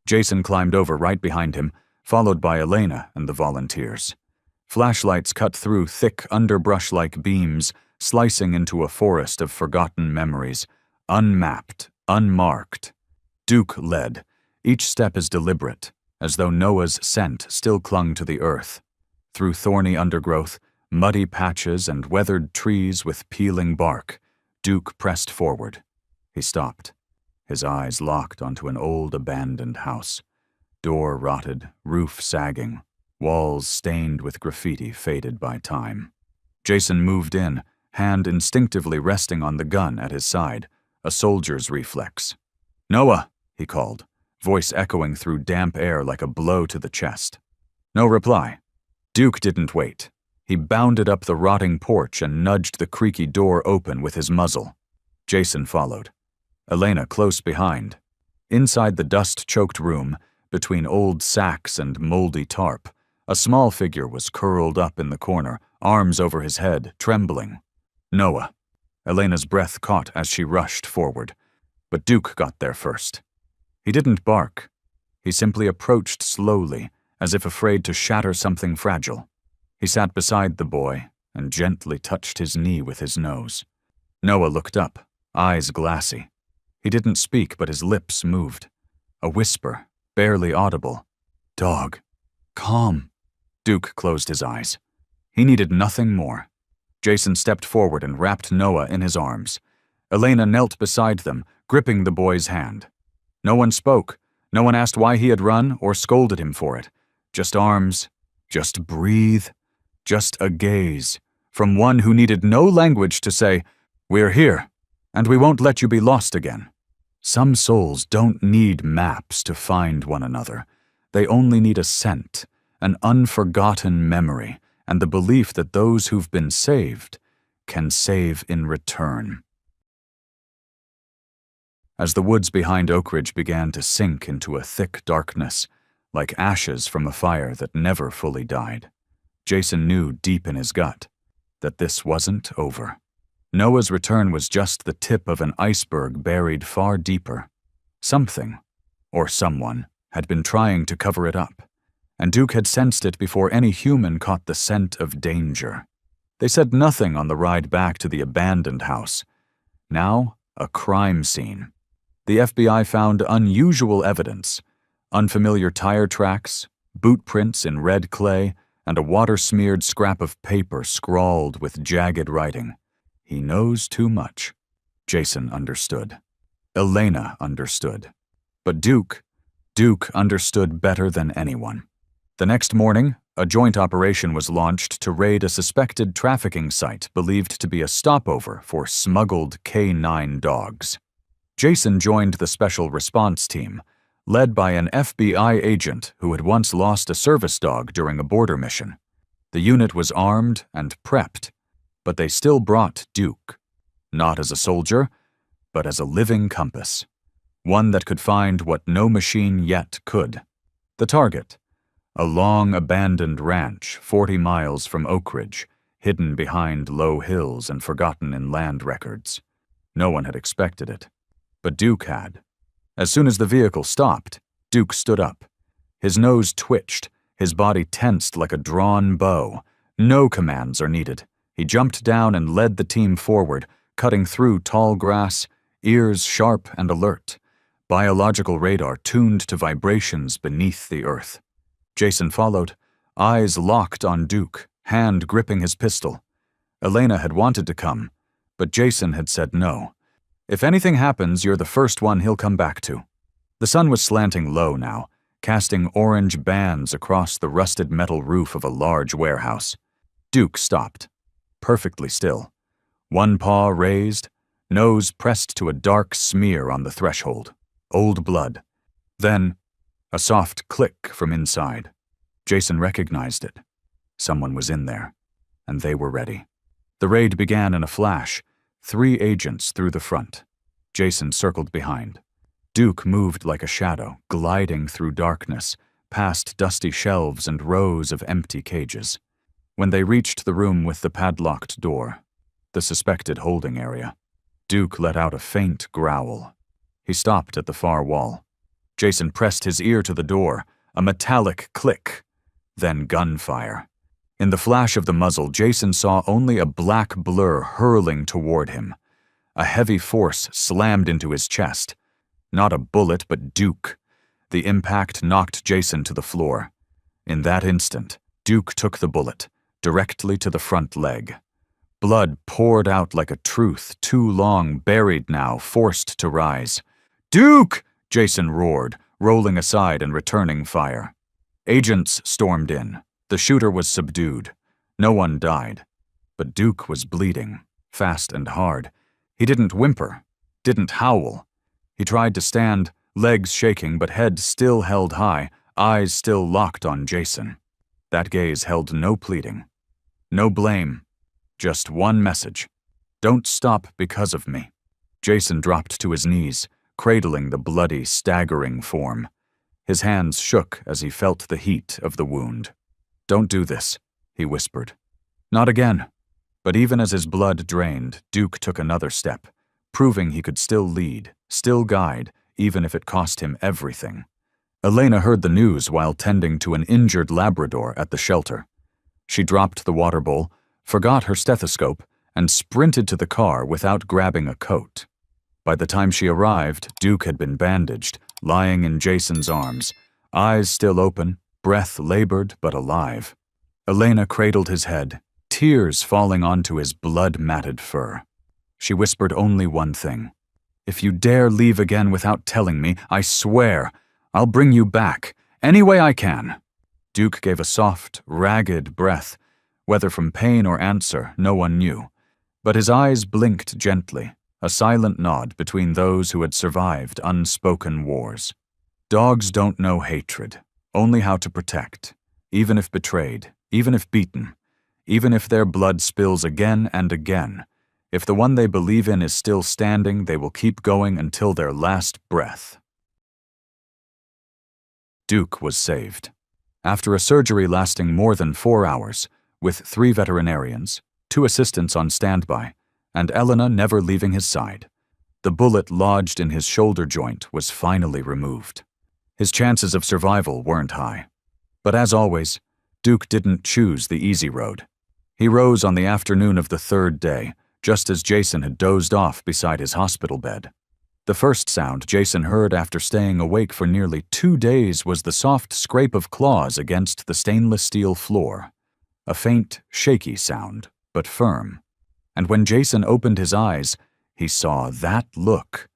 Jason climbed over right behind him, followed by Elena and the volunteers. Flashlights cut through thick underbrush-like beams, slicing into a forest of forgotten memories, unmapped, unmarked. Duke led, each step as deliberate, as though Noah's scent still clung to the earth. Through thorny undergrowth, muddy patches, and weathered trees with peeling bark, Duke pressed forward. He stopped. His eyes locked onto an old abandoned house. Door rotted, roof sagging, walls stained with graffiti faded by time. Jason moved in, hand instinctively resting on the gun at his side, a soldier's reflex. "Noah," he called, voice echoing through damp air like a blow to the chest. No reply. Duke didn't wait. He bounded up the rotting porch and nudged the creaky door open with his muzzle. Jason followed. Elena close behind. Inside the dust-choked room, between old sacks and moldy tarp, A small figure was curled up in the corner, arms over his head, trembling. Noah. Elena's breath caught as she rushed forward, but Duke got there first. He didn't bark. He simply approached slowly, as if afraid to shatter something fragile. He sat beside the boy and gently touched his knee with his nose. Noah looked up, eyes glassy. He didn't speak, but his lips moved. A whisper, barely audible. "Dog. Calm." Duke closed his eyes. He needed nothing more. Jason stepped forward and wrapped Noah in his arms. Elena knelt beside them, gripping the boy's hand. No one spoke. No one asked why he had run or scolded him for it. Just arms, just breathe, just a gaze from one who needed no language to say, "We're here, and we won't let you be lost again." Some souls don't need maps to find one another. They only need a scent, an unforgotten memory, and the belief that those who've been saved can save in return. As the woods behind Oak Ridge began to sink into a thick darkness, like ashes from a fire that never fully died, Jason knew deep in his gut that this wasn't over. Noah's return was just the tip of an iceberg buried far deeper. Something, or someone, had been trying to cover it up, and Duke had sensed it before any human caught the scent of danger. They said nothing on the ride back to the abandoned house. Now, a crime scene. The FBI found unusual evidence: unfamiliar tire tracks, boot prints in red clay, and a water-smeared scrap of paper scrawled with jagged writing. He knows too much. Jason understood. Elena understood. But Duke understood better than anyone. The next morning, a joint operation was launched to raid a suspected trafficking site believed to be a stopover for smuggled K9 dogs. Jason joined the special response team, led by an FBI agent who had once lost a service dog during a border mission. The unit was armed and prepped, but they still brought Duke, not as a soldier, but as a living compass, one that could find what no machine yet could. The target, a long abandoned ranch 40 miles from Oak Ridge, hidden behind low hills and forgotten in land records. No one had expected it, but Duke had. As soon as the vehicle stopped, Duke stood up. His nose twitched, his body tensed like a drawn bow. No commands are needed. He jumped down and led the team forward, cutting through tall grass, ears sharp and alert, biological radar tuned to vibrations beneath the earth. Jason followed, eyes locked on Duke, hand gripping his pistol. Elena had wanted to come, but Jason had said no. If anything happens, you're the first one he'll come back to. The sun was slanting low now, casting orange bands across the rusted metal roof of a large warehouse. Duke stopped, perfectly still, one paw raised, nose pressed to a dark smear on the threshold. Old blood. Then, a soft click from inside. Jason recognized it. Someone was in there, and they were ready. The raid began in a flash, 3 agents through the front. Jason circled behind. Duke moved like a shadow, gliding through darkness, past dusty shelves and rows of empty cages. When they reached the room with the padlocked door, the suspected holding area, Duke let out a faint growl. He stopped at the far wall. Jason pressed his ear to the door, a metallic click, then gunfire. In the flash of the muzzle, Jason saw only a black blur hurling toward him. A heavy force slammed into his chest. Not a bullet, but Duke. The impact knocked Jason to the floor. In that instant, Duke took the bullet, directly to the front leg. Blood poured out like a truth too long buried now, forced to rise. "Duke!" Jason roared, rolling aside and returning fire. Agents stormed in. The shooter was subdued. No one died. But Duke was bleeding, fast and hard. He didn't whimper, didn't howl. He tried to stand, legs shaking but head still held high, eyes still locked on Jason. That gaze held no pleading, no blame, just one message. Don't stop because of me. Jason dropped to his knees, cradling the bloody, staggering form. His hands shook as he felt the heat of the wound. "Don't do this," he whispered. "Not again." But even as his blood drained, Duke took another step, proving he could still lead, still guide, even if it cost him everything. Elena heard the news while tending to an injured Labrador at the shelter. She dropped the water bowl, forgot her stethoscope, and sprinted to the car without grabbing a coat. By the time she arrived, Duke had been bandaged, lying in Jason's arms, eyes still open, breath labored but alive. Elena cradled his head, tears falling onto his blood-matted fur. She whispered only one thing. "If you dare leave again without telling me, I swear, I'll bring you back, any way I can." Duke gave a soft, ragged breath. Whether from pain or answer, no one knew. But his eyes blinked gently, a silent nod between those who had survived unspoken wars. Dogs don't know hatred, only how to protect, even if betrayed, even if beaten, even if their blood spills again and again. If the one they believe in is still standing, they will keep going until their last breath. Duke was saved. After a surgery lasting more than 4 hours, with 3 veterinarians, 2 assistants on standby, and Elena never leaving his side, the bullet lodged in his shoulder joint was finally removed. His chances of survival weren't high. But as always, Duke didn't choose the easy road. He rose on the afternoon of the 3rd day, just as Jason had dozed off beside his hospital bed. The first sound Jason heard after staying awake for nearly 2 days was the soft scrape of claws against the stainless steel floor. A faint, shaky sound, but firm. And when Jason opened his eyes, he saw that look.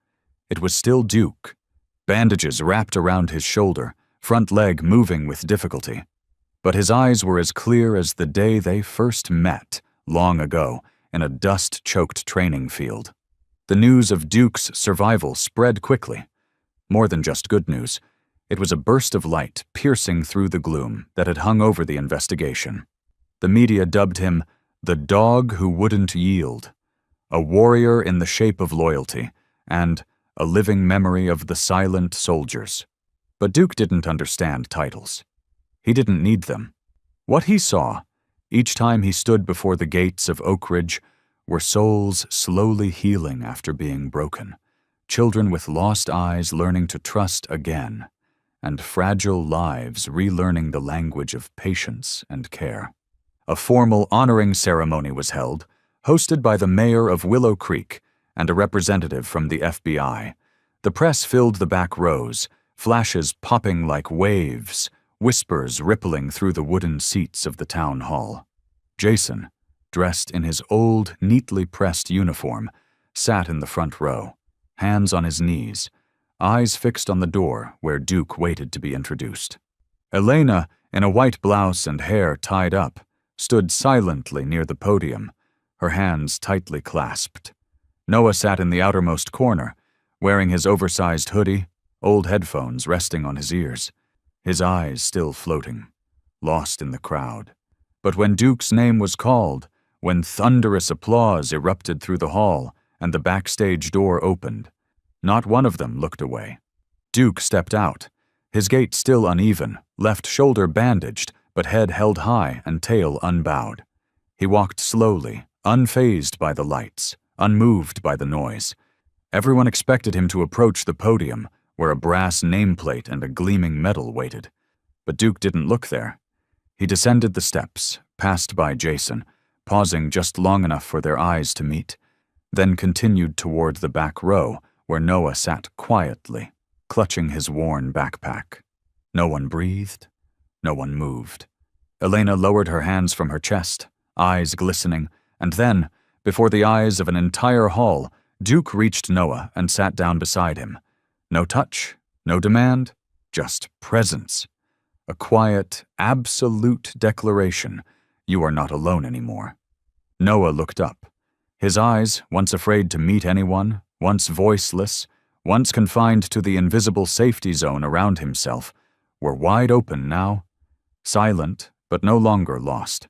It was still Duke. Bandages wrapped around his shoulder, front leg moving with difficulty. But his eyes were as clear as the day they first met, long ago, in a dust-choked training field. The news of Duke's survival spread quickly. More than just good news, it was a burst of light piercing through the gloom that had hung over the investigation. The media dubbed him the dog who wouldn't yield, a warrior in the shape of loyalty, and a living memory of the silent soldiers. But Duke didn't understand titles. He didn't need them. What he saw, each time he stood before the gates of Oak Ridge, were souls slowly healing after being broken, children with lost eyes learning to trust again, and fragile lives relearning the language of patience and care. A formal honoring ceremony was held, hosted by the mayor of Willow Creek and a representative from the FBI. The press filled the back rows, flashes popping like waves, whispers rippling through the wooden seats of the town hall. Jason, dressed in his old, neatly pressed uniform, sat in the front row, hands on his knees, eyes fixed on the door where Duke waited to be introduced. Elena, in a white blouse and hair tied up, stood silently near the podium, her hands tightly clasped. Noah sat in the outermost corner, wearing his oversized hoodie, old headphones resting on his ears, his eyes still floating, lost in the crowd. But when Duke's name was called, when thunderous applause erupted through the hall and the backstage door opened, not one of them looked away. Duke stepped out, his gait still uneven, left shoulder bandaged, but head held high and tail unbowed. He walked slowly, unfazed by the lights, unmoved by the noise. Everyone expected him to approach the podium, where a brass nameplate and a gleaming medal waited. But Duke didn't look there. He descended the steps, passed by Jason, pausing just long enough for their eyes to meet, then continued toward the back row, where Noah sat quietly, clutching his worn backpack. No one breathed, no one moved. Elena lowered her hands from her chest, eyes glistening, and then, before the eyes of an entire hall, Duke reached Noah and sat down beside him. No touch, no demand, just presence. A quiet, absolute declaration. You are not alone anymore. Noah looked up. His eyes, once afraid to meet anyone, once voiceless, once confined to the invisible safety zone around himself, were wide open now, silent but no longer lost.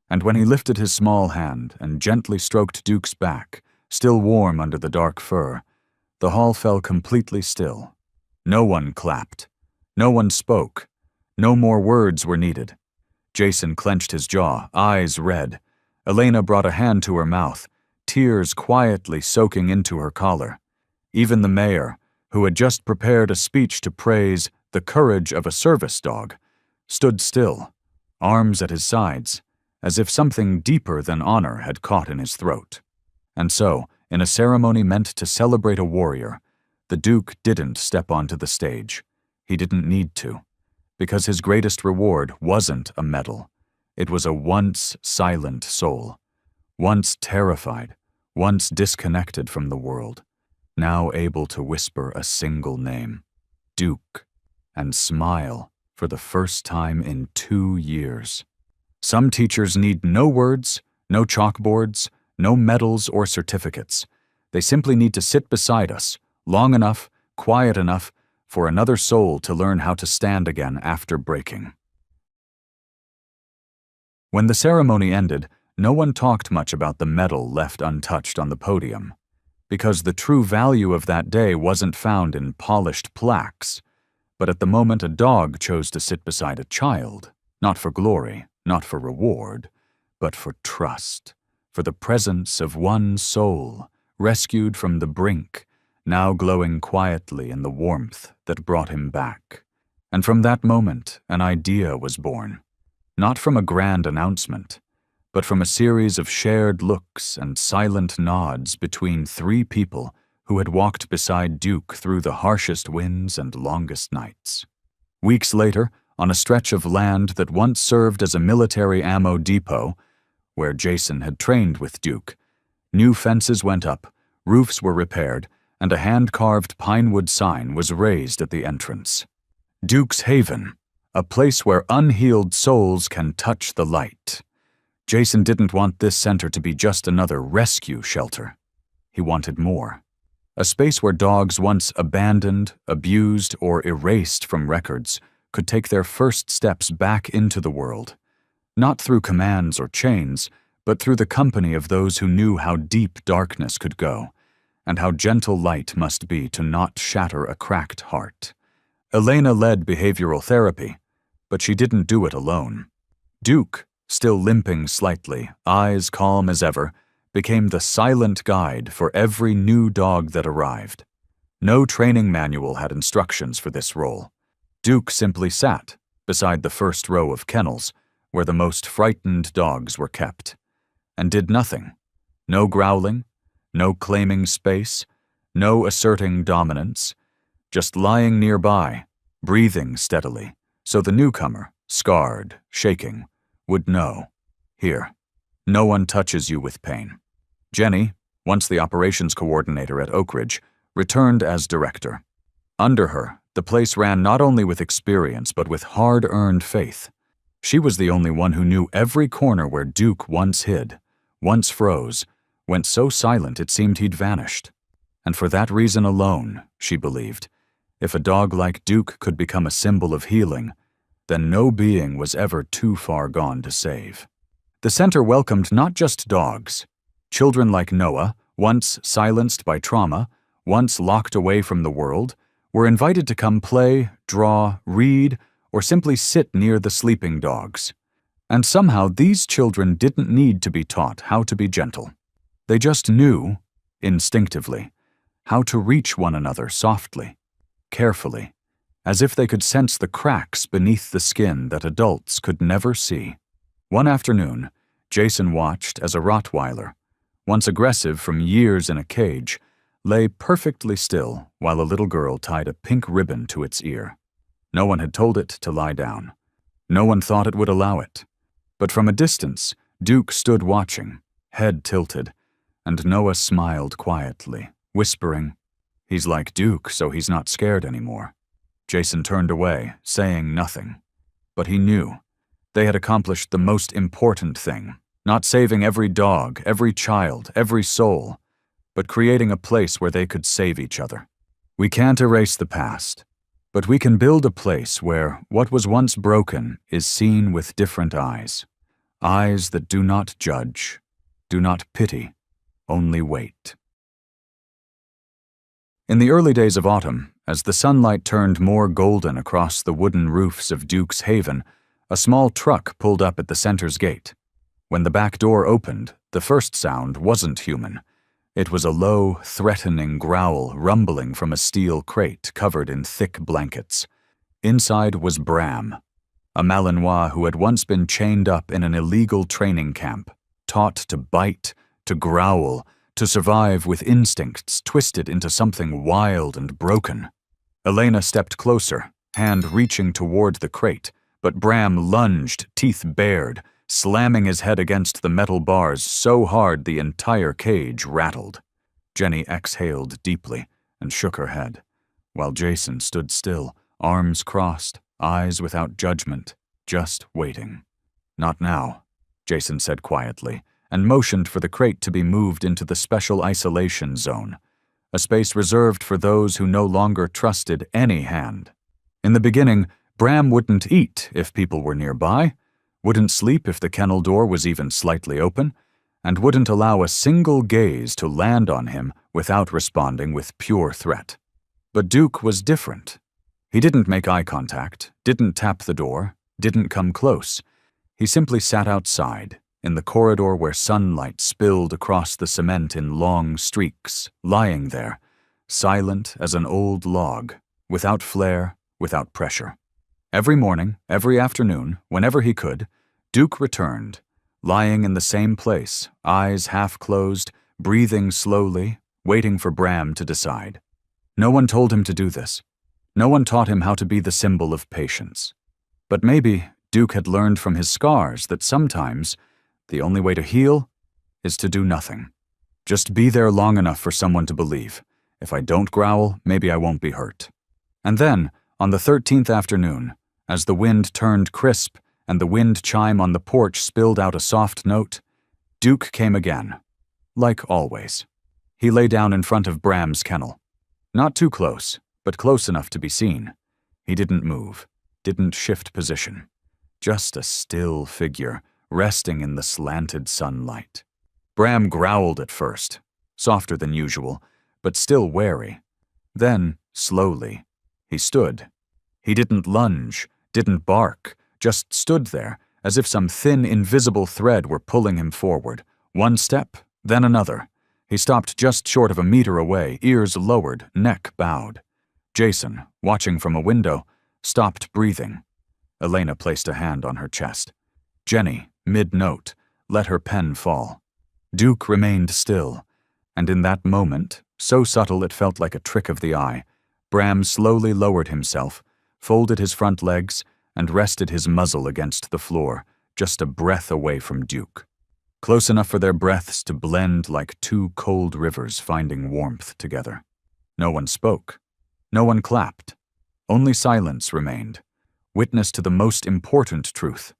And when he lifted his small hand and gently stroked Duke's back, still warm under the dark fur, the hall fell completely still. No one clapped. No one spoke. No more words were needed. Jason clenched his jaw, eyes red. Elena brought a hand to her mouth, tears quietly soaking into her collar. Even the mayor, who had just prepared a speech to praise the courage of a service dog, stood still, arms at his sides, as if something deeper than honor had caught in his throat. And so, in a ceremony meant to celebrate a warrior, the Duke didn't step onto the stage. He didn't need to, because his greatest reward wasn't a medal. It was a once silent soul, once terrified, once disconnected from the world, now able to whisper a single name, Duke, and smile for the first time in 2 years. Some teachers need no words, no chalkboards, no medals or certificates. They simply need to sit beside us, long enough, quiet enough, for another soul to learn how to stand again after breaking. When the ceremony ended, no one talked much about the medal left untouched on the podium, because the true value of that day wasn't found in polished plaques, but at the moment a dog chose to sit beside a child, not for glory, not for reward, but for trust, for the presence of one soul, rescued from the brink, now glowing quietly in the warmth that brought him back. And from that moment, an idea was born, not from a grand announcement, but from a series of shared looks and silent nods between 3 people who had walked beside Duke through the harshest winds and longest nights. Weeks later, on a stretch of land that once served as a military ammo depot, where Jason had trained with Duke, new fences went up, roofs were repaired, and a hand-carved pinewood sign was raised at the entrance. Duke's Haven, a place where unhealed souls can touch the light. Jason didn't want this center to be just another rescue shelter. He wanted more. A space where dogs once abandoned, abused, or erased from records could take their first steps back into the world, not through commands or chains, but through the company of those who knew how deep darkness could go, and how gentle light must be to not shatter a cracked heart. Elena led behavioral therapy, but she didn't do it alone. Duke, still limping slightly, eyes calm as ever, became the silent guide for every new dog that arrived. No training manual had instructions for this role. Duke simply sat beside the first row of kennels, where the most frightened dogs were kept, and did nothing. No growling, no claiming space, no asserting dominance, just lying nearby, breathing steadily, so the newcomer, scarred, shaking, would know. Here, no one touches you with pain. Jenny, once the operations coordinator at Oak Ridge, returned as director. Under her, the place ran not only with experience but with hard-earned faith. She was the only one who knew every corner where Duke once hid, once froze, went so silent it seemed he'd vanished. And for that reason alone, she believed, if a dog like Duke could become a symbol of healing, then no being was ever too far gone to save. The center welcomed not just dogs. Children like Noah, once silenced by trauma, once locked away from the world, were invited to come play, draw, read, or simply sit near the sleeping dogs. And somehow these children didn't need to be taught how to be gentle. They just knew, instinctively, how to reach one another softly, carefully, as if they could sense the cracks beneath the skin that adults could never see. One afternoon, Jason watched as a Rottweiler, once aggressive from years in a cage, lay perfectly still while a little girl tied a pink ribbon to its ear. No one had told it to lie down. No one thought it would allow it. But from a distance, Duke stood watching, head tilted, and Noah smiled quietly, whispering, "He's like Duke, so he's not scared anymore." Jason turned away, saying nothing. But he knew. They had accomplished the most important thing, not saving every dog, every child, every soul, but creating a place where they could save each other. We can't erase the past, but we can build a place where what was once broken is seen with different eyes. Eyes that do not judge, do not pity, only wait. In the early days of autumn, as the sunlight turned more golden across the wooden roofs of Duke's Haven, A small truck pulled up at the center's gate. When the back door opened, the first sound wasn't human. It was a low, threatening growl rumbling from a steel crate covered in thick blankets. Inside was Bram, a Malinois who had once been chained up in an illegal training camp, taught to bite, to growl, to survive with instincts twisted into something wild and broken. Elena stepped closer, hand reaching toward the crate, but Bram lunged, teeth bared, slamming his head against the metal bars so hard the entire cage rattled. Jenny exhaled deeply and shook her head, while Jason stood still, arms crossed, eyes without judgment, just waiting. "Not now," Jason said quietly, and motioned for the crate to be moved into the special isolation zone, a space reserved for those who no longer trusted any hand. In the beginning, Bram wouldn't eat if people were nearby, wouldn't sleep if the kennel door was even slightly open, and wouldn't allow a single gaze to land on him without responding with pure threat. But Duke was different. He didn't make eye contact, didn't tap the door, didn't come close. He simply sat outside, in the corridor where sunlight spilled across the cement in long streaks, lying there, silent as an old log, without flair, without pressure. Every morning, every afternoon, whenever he could, Duke returned, lying in the same place, eyes half closed, breathing slowly, waiting for Bram to decide. No one told him to do this. No one taught him how to be the symbol of patience. But maybe Duke had learned from his scars that sometimes the only way to heal is to do nothing. Just be there long enough for someone to believe. If I don't growl, maybe I won't be hurt. And then, on the 13th afternoon, as the wind turned crisp and the wind chime on the porch spilled out a soft note, Duke came again, like always. He lay down in front of Bram's kennel. Not too close, but close enough to be seen. He didn't move, didn't shift position. Just a still figure, resting in the slanted sunlight. Bram growled at first, softer than usual, but still wary. Then, slowly, he stood. He didn't lunge, didn't bark, just stood there, as if some thin, invisible thread were pulling him forward. One step, then another. He stopped just short of a meter away, ears lowered, neck bowed. Jason, watching from a window, stopped breathing. Elena placed a hand on her chest. Jenny, mid-note, let her pen fall. Duke remained still, and in that moment, so subtle it felt like a trick of the eye, Bram slowly lowered himself, folded his front legs, and rested his muzzle against the floor, just a breath away from Duke. Close enough for their breaths to blend like two cold rivers finding warmth together. No one spoke. No one clapped. Only silence remained, witness to the most important truth.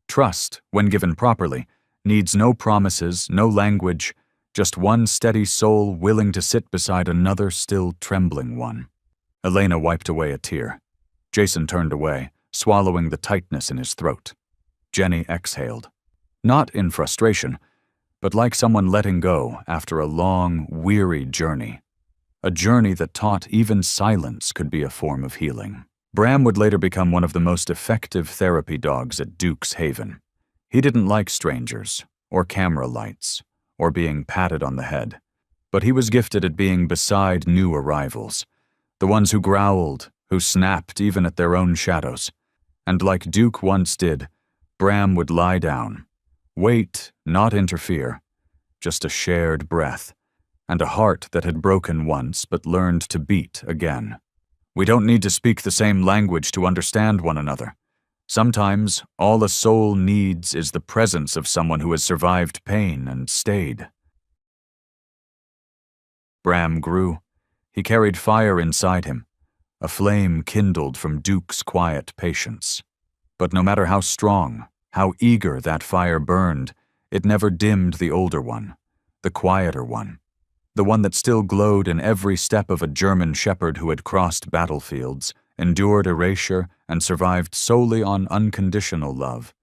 Trust, when given properly, needs no promises, no language, just one steady soul willing to sit beside another still trembling one. Elena wiped away a tear. Jason turned away, swallowing the tightness in his throat. Jenny exhaled. Not in frustration, but like someone letting go after a long, weary journey. A journey that taught even silence could be a form of healing. Bram would later become one of the most effective therapy dogs at Duke's Haven. He didn't like strangers, or camera lights, or being patted on the head, but he was gifted at being beside new arrivals, the ones who growled, who snapped even at their own shadows. And like Duke once did, Bram would lie down, wait, not interfere, just a shared breath, and a heart that had broken once but learned to beat again. We don't need to speak the same language to understand one another. Sometimes, all a soul needs is the presence of someone who has survived pain and stayed. Bram grew. He carried fire inside him, a flame kindled from Duke's quiet patience. But no matter how strong, how eager that fire burned, it never dimmed the older one, the quieter one. The one that still glowed in every step of a German shepherd who had crossed battlefields, endured erasure, and survived solely on unconditional love.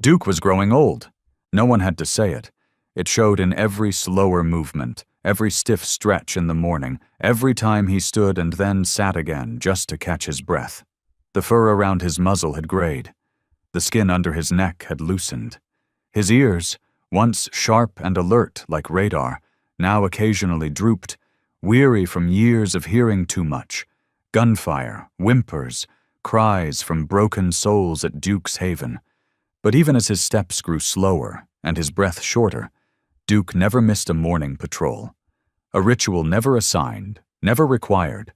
Duke was growing old. No one had to say it. It showed in every slower movement, every stiff stretch in the morning, every time he stood and then sat again just to catch his breath. The fur around his muzzle had grayed. The skin under his neck had loosened. His ears, once sharp and alert like radar, now occasionally drooped, weary from years of hearing too much. Gunfire, whimpers, cries from broken souls at Duke's Haven. But even as his steps grew slower and his breath shorter, Duke never missed a morning patrol. A ritual never assigned, never required,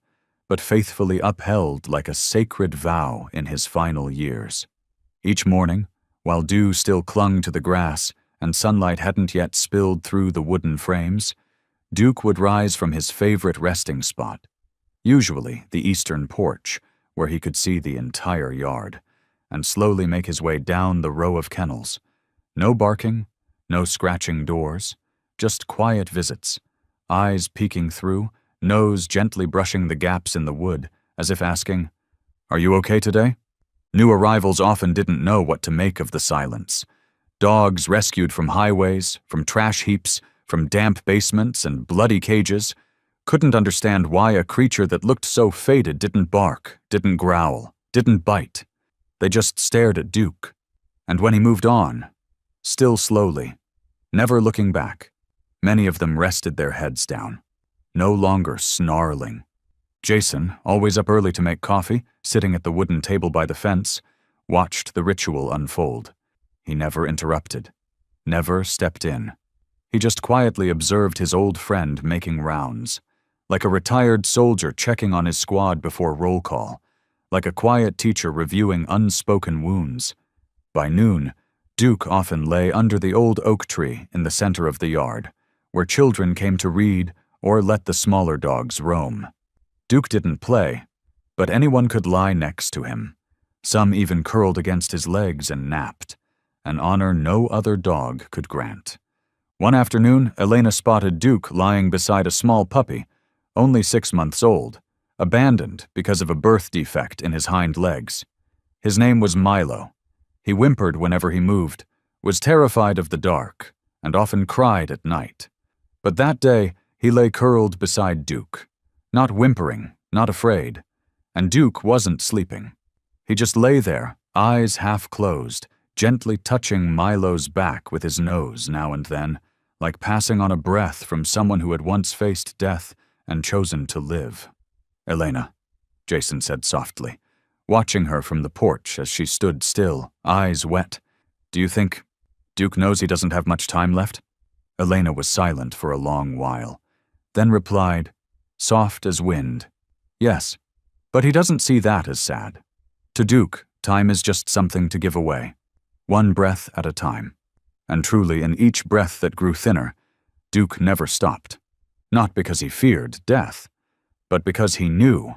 but faithfully upheld like a sacred vow in his final years. Each morning, while dew still clung to the grass and sunlight hadn't yet spilled through the wooden frames, Duke would rise from his favorite resting spot, usually the eastern porch, where he could see the entire yard, and slowly make his way down the row of kennels. No barking, no scratching doors, just quiet visits, eyes peeking through, nose gently brushing the gaps in the wood, as if asking, "Are you okay today?" New arrivals often didn't know what to make of the silence. Dogs rescued from highways, from trash heaps, from damp basements and bloody cages, couldn't understand why a creature that looked so faded didn't bark, didn't growl, didn't bite. They just stared at Duke. And when he moved on, still slowly, never looking back, many of them rested their heads down, no longer snarling. Jason, always up early to make coffee, sitting at the wooden table by the fence, watched the ritual unfold. He never interrupted, never stepped in. He just quietly observed his old friend making rounds, like a retired soldier checking on his squad before roll call, like a quiet teacher reviewing unspoken wounds. By noon, Duke often lay under the old oak tree in the center of the yard, where children came to read or let the smaller dogs roam. Duke didn't play, but anyone could lie next to him. Some even curled against his legs and napped, an honor no other dog could grant. One afternoon, Elena spotted Duke lying beside a small puppy, only 6 months old, abandoned because of a birth defect in his hind legs. His name was Milo. He whimpered whenever he moved, was terrified of the dark, and often cried at night. But that day, he lay curled beside Duke. Not whimpering, not afraid. And Duke wasn't sleeping. He just lay there, eyes half closed, gently touching Milo's back with his nose now and then, like passing on a breath from someone who had once faced death and chosen to live. "Elena," Jason said softly, watching her from the porch as she stood still, eyes wet. "Do you think Duke knows he doesn't have much time left?" Elena was silent for a long while, then replied, soft as wind, "Yes, but he doesn't see that as sad. To Duke, time is just something to give away, one breath at a time. And truly, in each breath that grew thinner, Duke never stopped. Not because he feared death, but because he knew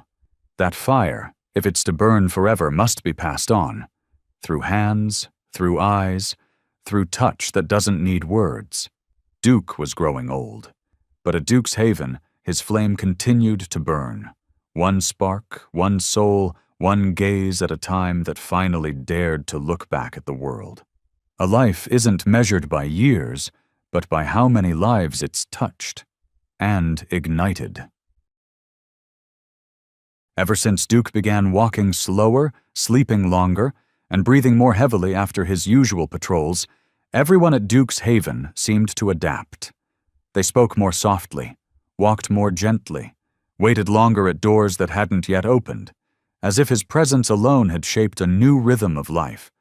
that fire, if it's to burn forever, must be passed on, through hands, through eyes, through touch that doesn't need words. Duke was growing old, but at Duke's Haven, his flame continued to burn, one spark, one soul, one gaze at a time that finally dared to look back at the world. A life isn't measured by years, but by how many lives it's touched and ignited. Ever since Duke began walking slower, sleeping longer, and breathing more heavily after his usual patrols, everyone at Duke's Haven seemed to adapt. They spoke more softly, walked more gently, waited longer at doors that hadn't yet opened, as if his presence alone had shaped a new rhythm of life,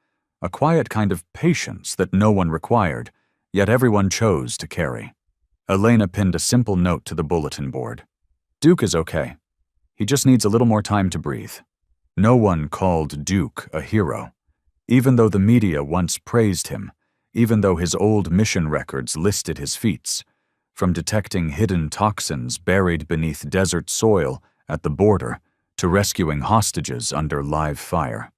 a quiet kind of patience that no one required, yet everyone chose to carry. Elena pinned a simple note to the bulletin board. "Duke is okay. He just needs a little more time to breathe." No one called Duke a hero, even though the media once praised him, even though his old mission records listed his feats, from detecting hidden toxins buried beneath desert soil at the border to rescuing hostages under live fire.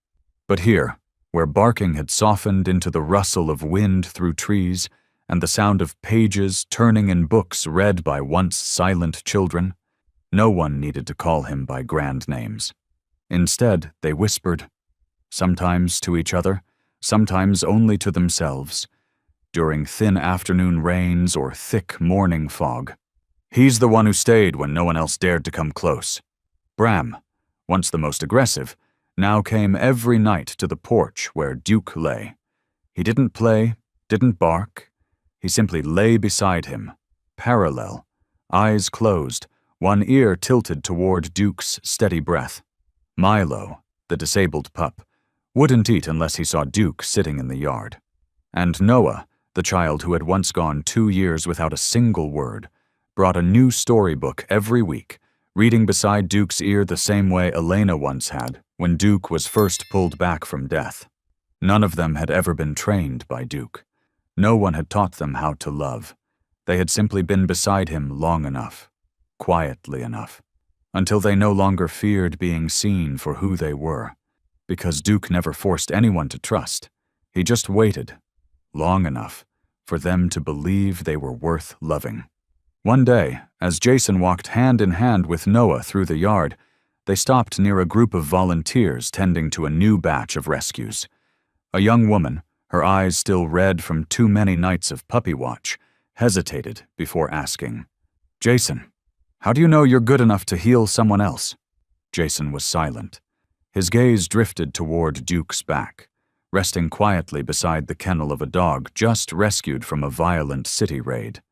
But here, where barking had softened into the rustle of wind through trees and the sound of pages turning in books read by once silent children, no one needed to call him by grand names. Instead, they whispered, sometimes to each other, sometimes only to themselves, during thin afternoon rains or thick morning fog. "He's the one who stayed when no one else dared to come close." Bram, once the most aggressive, now came every night to the porch where Duke lay. He didn't play, didn't bark. He simply lay beside him, parallel, eyes closed, one ear tilted toward Duke's steady breath. Milo, the disabled pup, wouldn't eat unless he saw Duke sitting in the yard. And Noah, the child who had once gone 2 years without a single word, brought a new storybook every week, reading beside Duke's ear the same way Elena once had when Duke was first pulled back from death. None of them had ever been trained by Duke. No one had taught them how to love. They had simply been beside him long enough, quietly enough, until they no longer feared being seen for who they were. Because Duke never forced anyone to trust. He just waited, long enough, for them to believe they were worth loving. One day, as Jason walked hand in hand with Noah through the yard, they stopped near a group of volunteers tending to a new batch of rescues. A young woman, her eyes still red from too many nights of puppy watch, hesitated before asking, "Jason, how do you know you're good enough to heal someone else?" Jason was silent. His gaze drifted toward Duke's back, resting quietly beside the kennel of a dog just rescued from a violent city raid.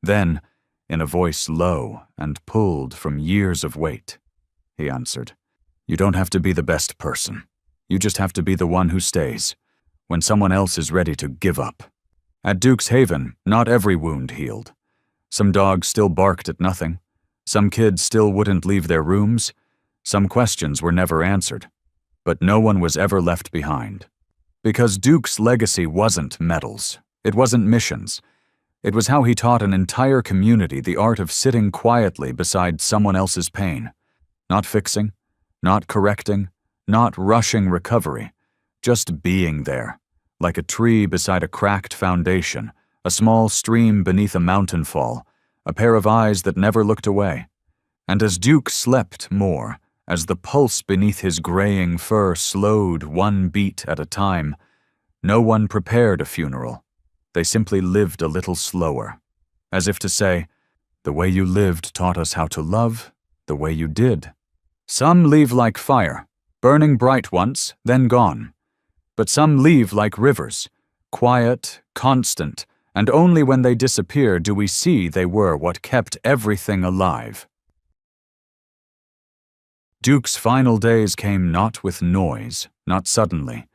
Then, in a voice low and pulled from years of weight, he answered, "You don't have to be the best person. You just have to be the one who stays, when someone else is ready to give up." At Duke's Haven, not every wound healed. Some dogs still barked at nothing. Some kids still wouldn't leave their rooms. Some questions were never answered. But no one was ever left behind. Because Duke's legacy wasn't medals. It wasn't missions. It was how he taught an entire community the art of sitting quietly beside someone else's pain. Not fixing, not correcting, not rushing recovery. Just being there, like a tree beside a cracked foundation, a small stream beneath a mountain fall, a pair of eyes that never looked away. And as Duke slept more, as the pulse beneath his graying fur slowed one beat at a time, no one prepared a funeral. They simply lived a little slower, as if to say, "The way you lived taught us how to love, the way you did." Some leave like fire, burning bright once, then gone. But some leave like rivers, quiet, constant, and only when they disappear do we see they were what kept everything alive. Duke's final days came not with noise, not suddenly.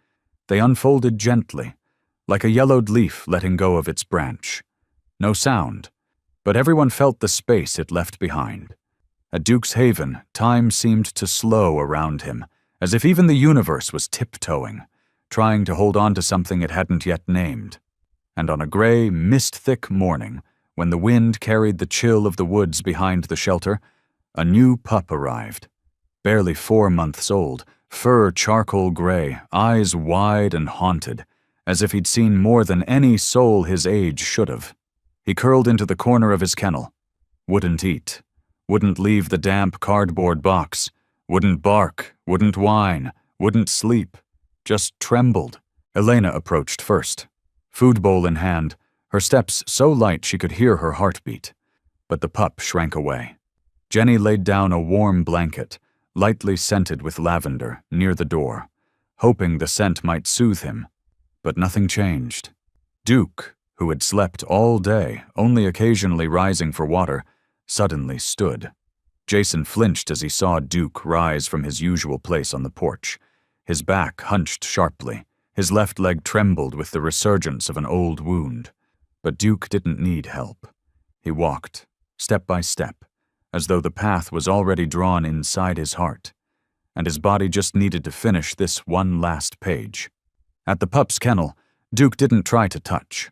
They unfolded gently, like a yellowed leaf letting go of its branch. No sound, but everyone felt the space it left behind. At Duke's Haven, time seemed to slow around him, as if even the universe was tiptoeing, trying to hold on to something it hadn't yet named. And on a gray, mist-thick morning, when the wind carried the chill of the woods behind the shelter, a new pup arrived. Barely 4 months old, fur charcoal gray, eyes wide and haunted, as if he'd seen more than any soul his age should have. He curled into the corner of his kennel. Wouldn't eat. Wouldn't leave the damp cardboard box. Wouldn't bark. Wouldn't whine. Wouldn't sleep. Just trembled. Elena approached first, food bowl in hand, her steps so light she could hear her heartbeat. But the pup shrank away. Jenny laid down a warm blanket, lightly scented with lavender, near the door, hoping the scent might soothe him. But nothing changed. Duke, who had slept all day, only occasionally rising for water, suddenly stood. Jason flinched as he saw Duke rise from his usual place on the porch. His back hunched sharply. His left leg trembled with the resurgence of an old wound. But Duke didn't need help. He walked, step by step, as though the path was already drawn inside his heart, and his body just needed to finish this one last page. At the pup's kennel, Duke didn't try to touch,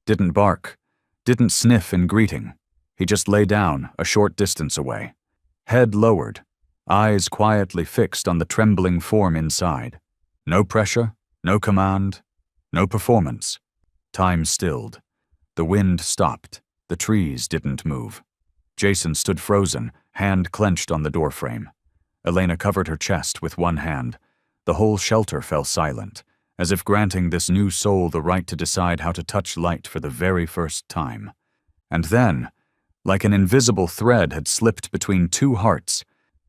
didn't bark, didn't sniff in greeting. He just lay down a short distance away, head lowered, eyes quietly fixed on the trembling form inside. No pressure, no command, no performance. Time stilled. The wind stopped. The trees didn't move. Jason stood frozen, hand clenched on the doorframe. Elena covered her chest with one hand. The whole shelter fell silent, as if granting this new soul the right to decide how to touch light for the very first time. And then, like an invisible thread had slipped between two hearts,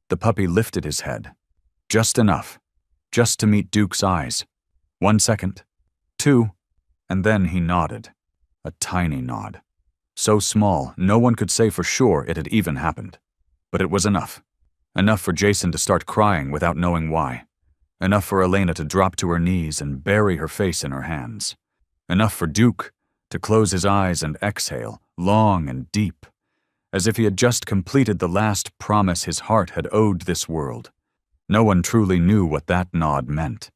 the puppy lifted his head. Just enough. just to meet Duke's eyes. 1 second, 2, and then he nodded. A tiny nod. So small, no one could say for sure it had even happened. But it was enough. Enough for Jason to start crying without knowing why. Enough for Elena to drop to her knees and bury her face in her hands. Enough for Duke to close his eyes and exhale, long and deep, as if he had just completed the last promise his heart had owed this world. No one truly knew what that nod meant.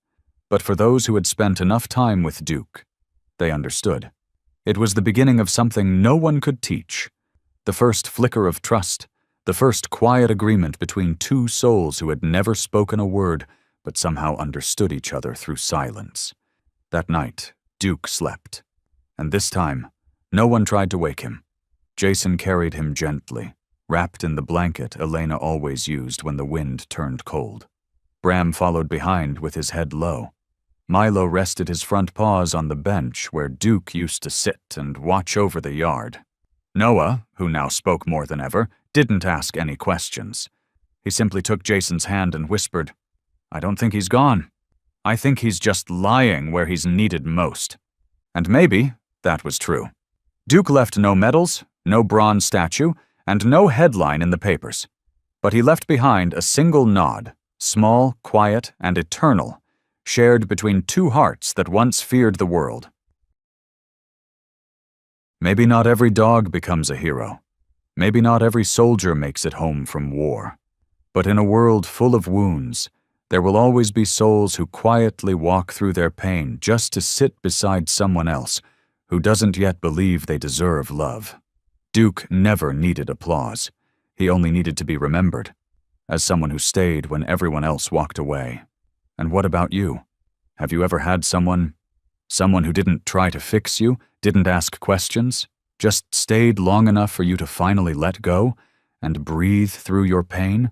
But for those who had spent enough time with Duke, they understood. It was the beginning of something no one could teach. The first flicker of trust, the first quiet agreement between two souls who had never spoken a word but somehow understood each other through silence. That night, Duke slept. And this time, no one tried to wake him. Jason carried him gently, wrapped in the blanket Elena always used when the wind turned cold. Bram followed behind with his head low. Milo rested his front paws on the bench where Duke used to sit and watch over the yard. Noah, who now spoke more than ever, didn't ask any questions. He simply took Jason's hand and whispered, "I don't think he's gone. I think he's just lying where he's needed most." And maybe that was true. Duke left no medals, no bronze statue, and no headline in the papers. But he left behind a single nod, small, quiet, and eternal, shared between two hearts that once feared the world. Maybe not every dog becomes a hero. Maybe not every soldier makes it home from war. But in a world full of wounds, there will always be souls who quietly walk through their pain just to sit beside someone else who doesn't yet believe they deserve love. Duke never needed applause. He only needed to be remembered, as someone who stayed when everyone else walked away. And what about you? Have you ever had someone who didn't try to fix you, didn't ask questions, just stayed long enough for you to finally let go and breathe through your pain?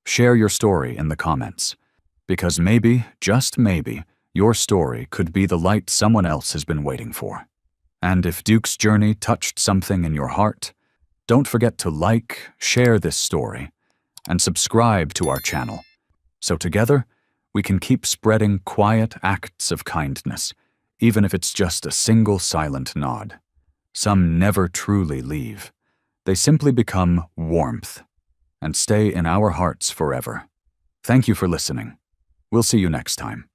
Share your story in the comments, because maybe, just maybe, your story could be the light someone else has been waiting for. And if Duke's journey touched something in your heart, don't forget to like, share this story, and subscribe to our channel, so together we can keep spreading quiet acts of kindness, even if it's just a single silent nod. Some never truly leave. They simply become warmth and stay in our hearts forever. Thank you for listening. We'll see you next time.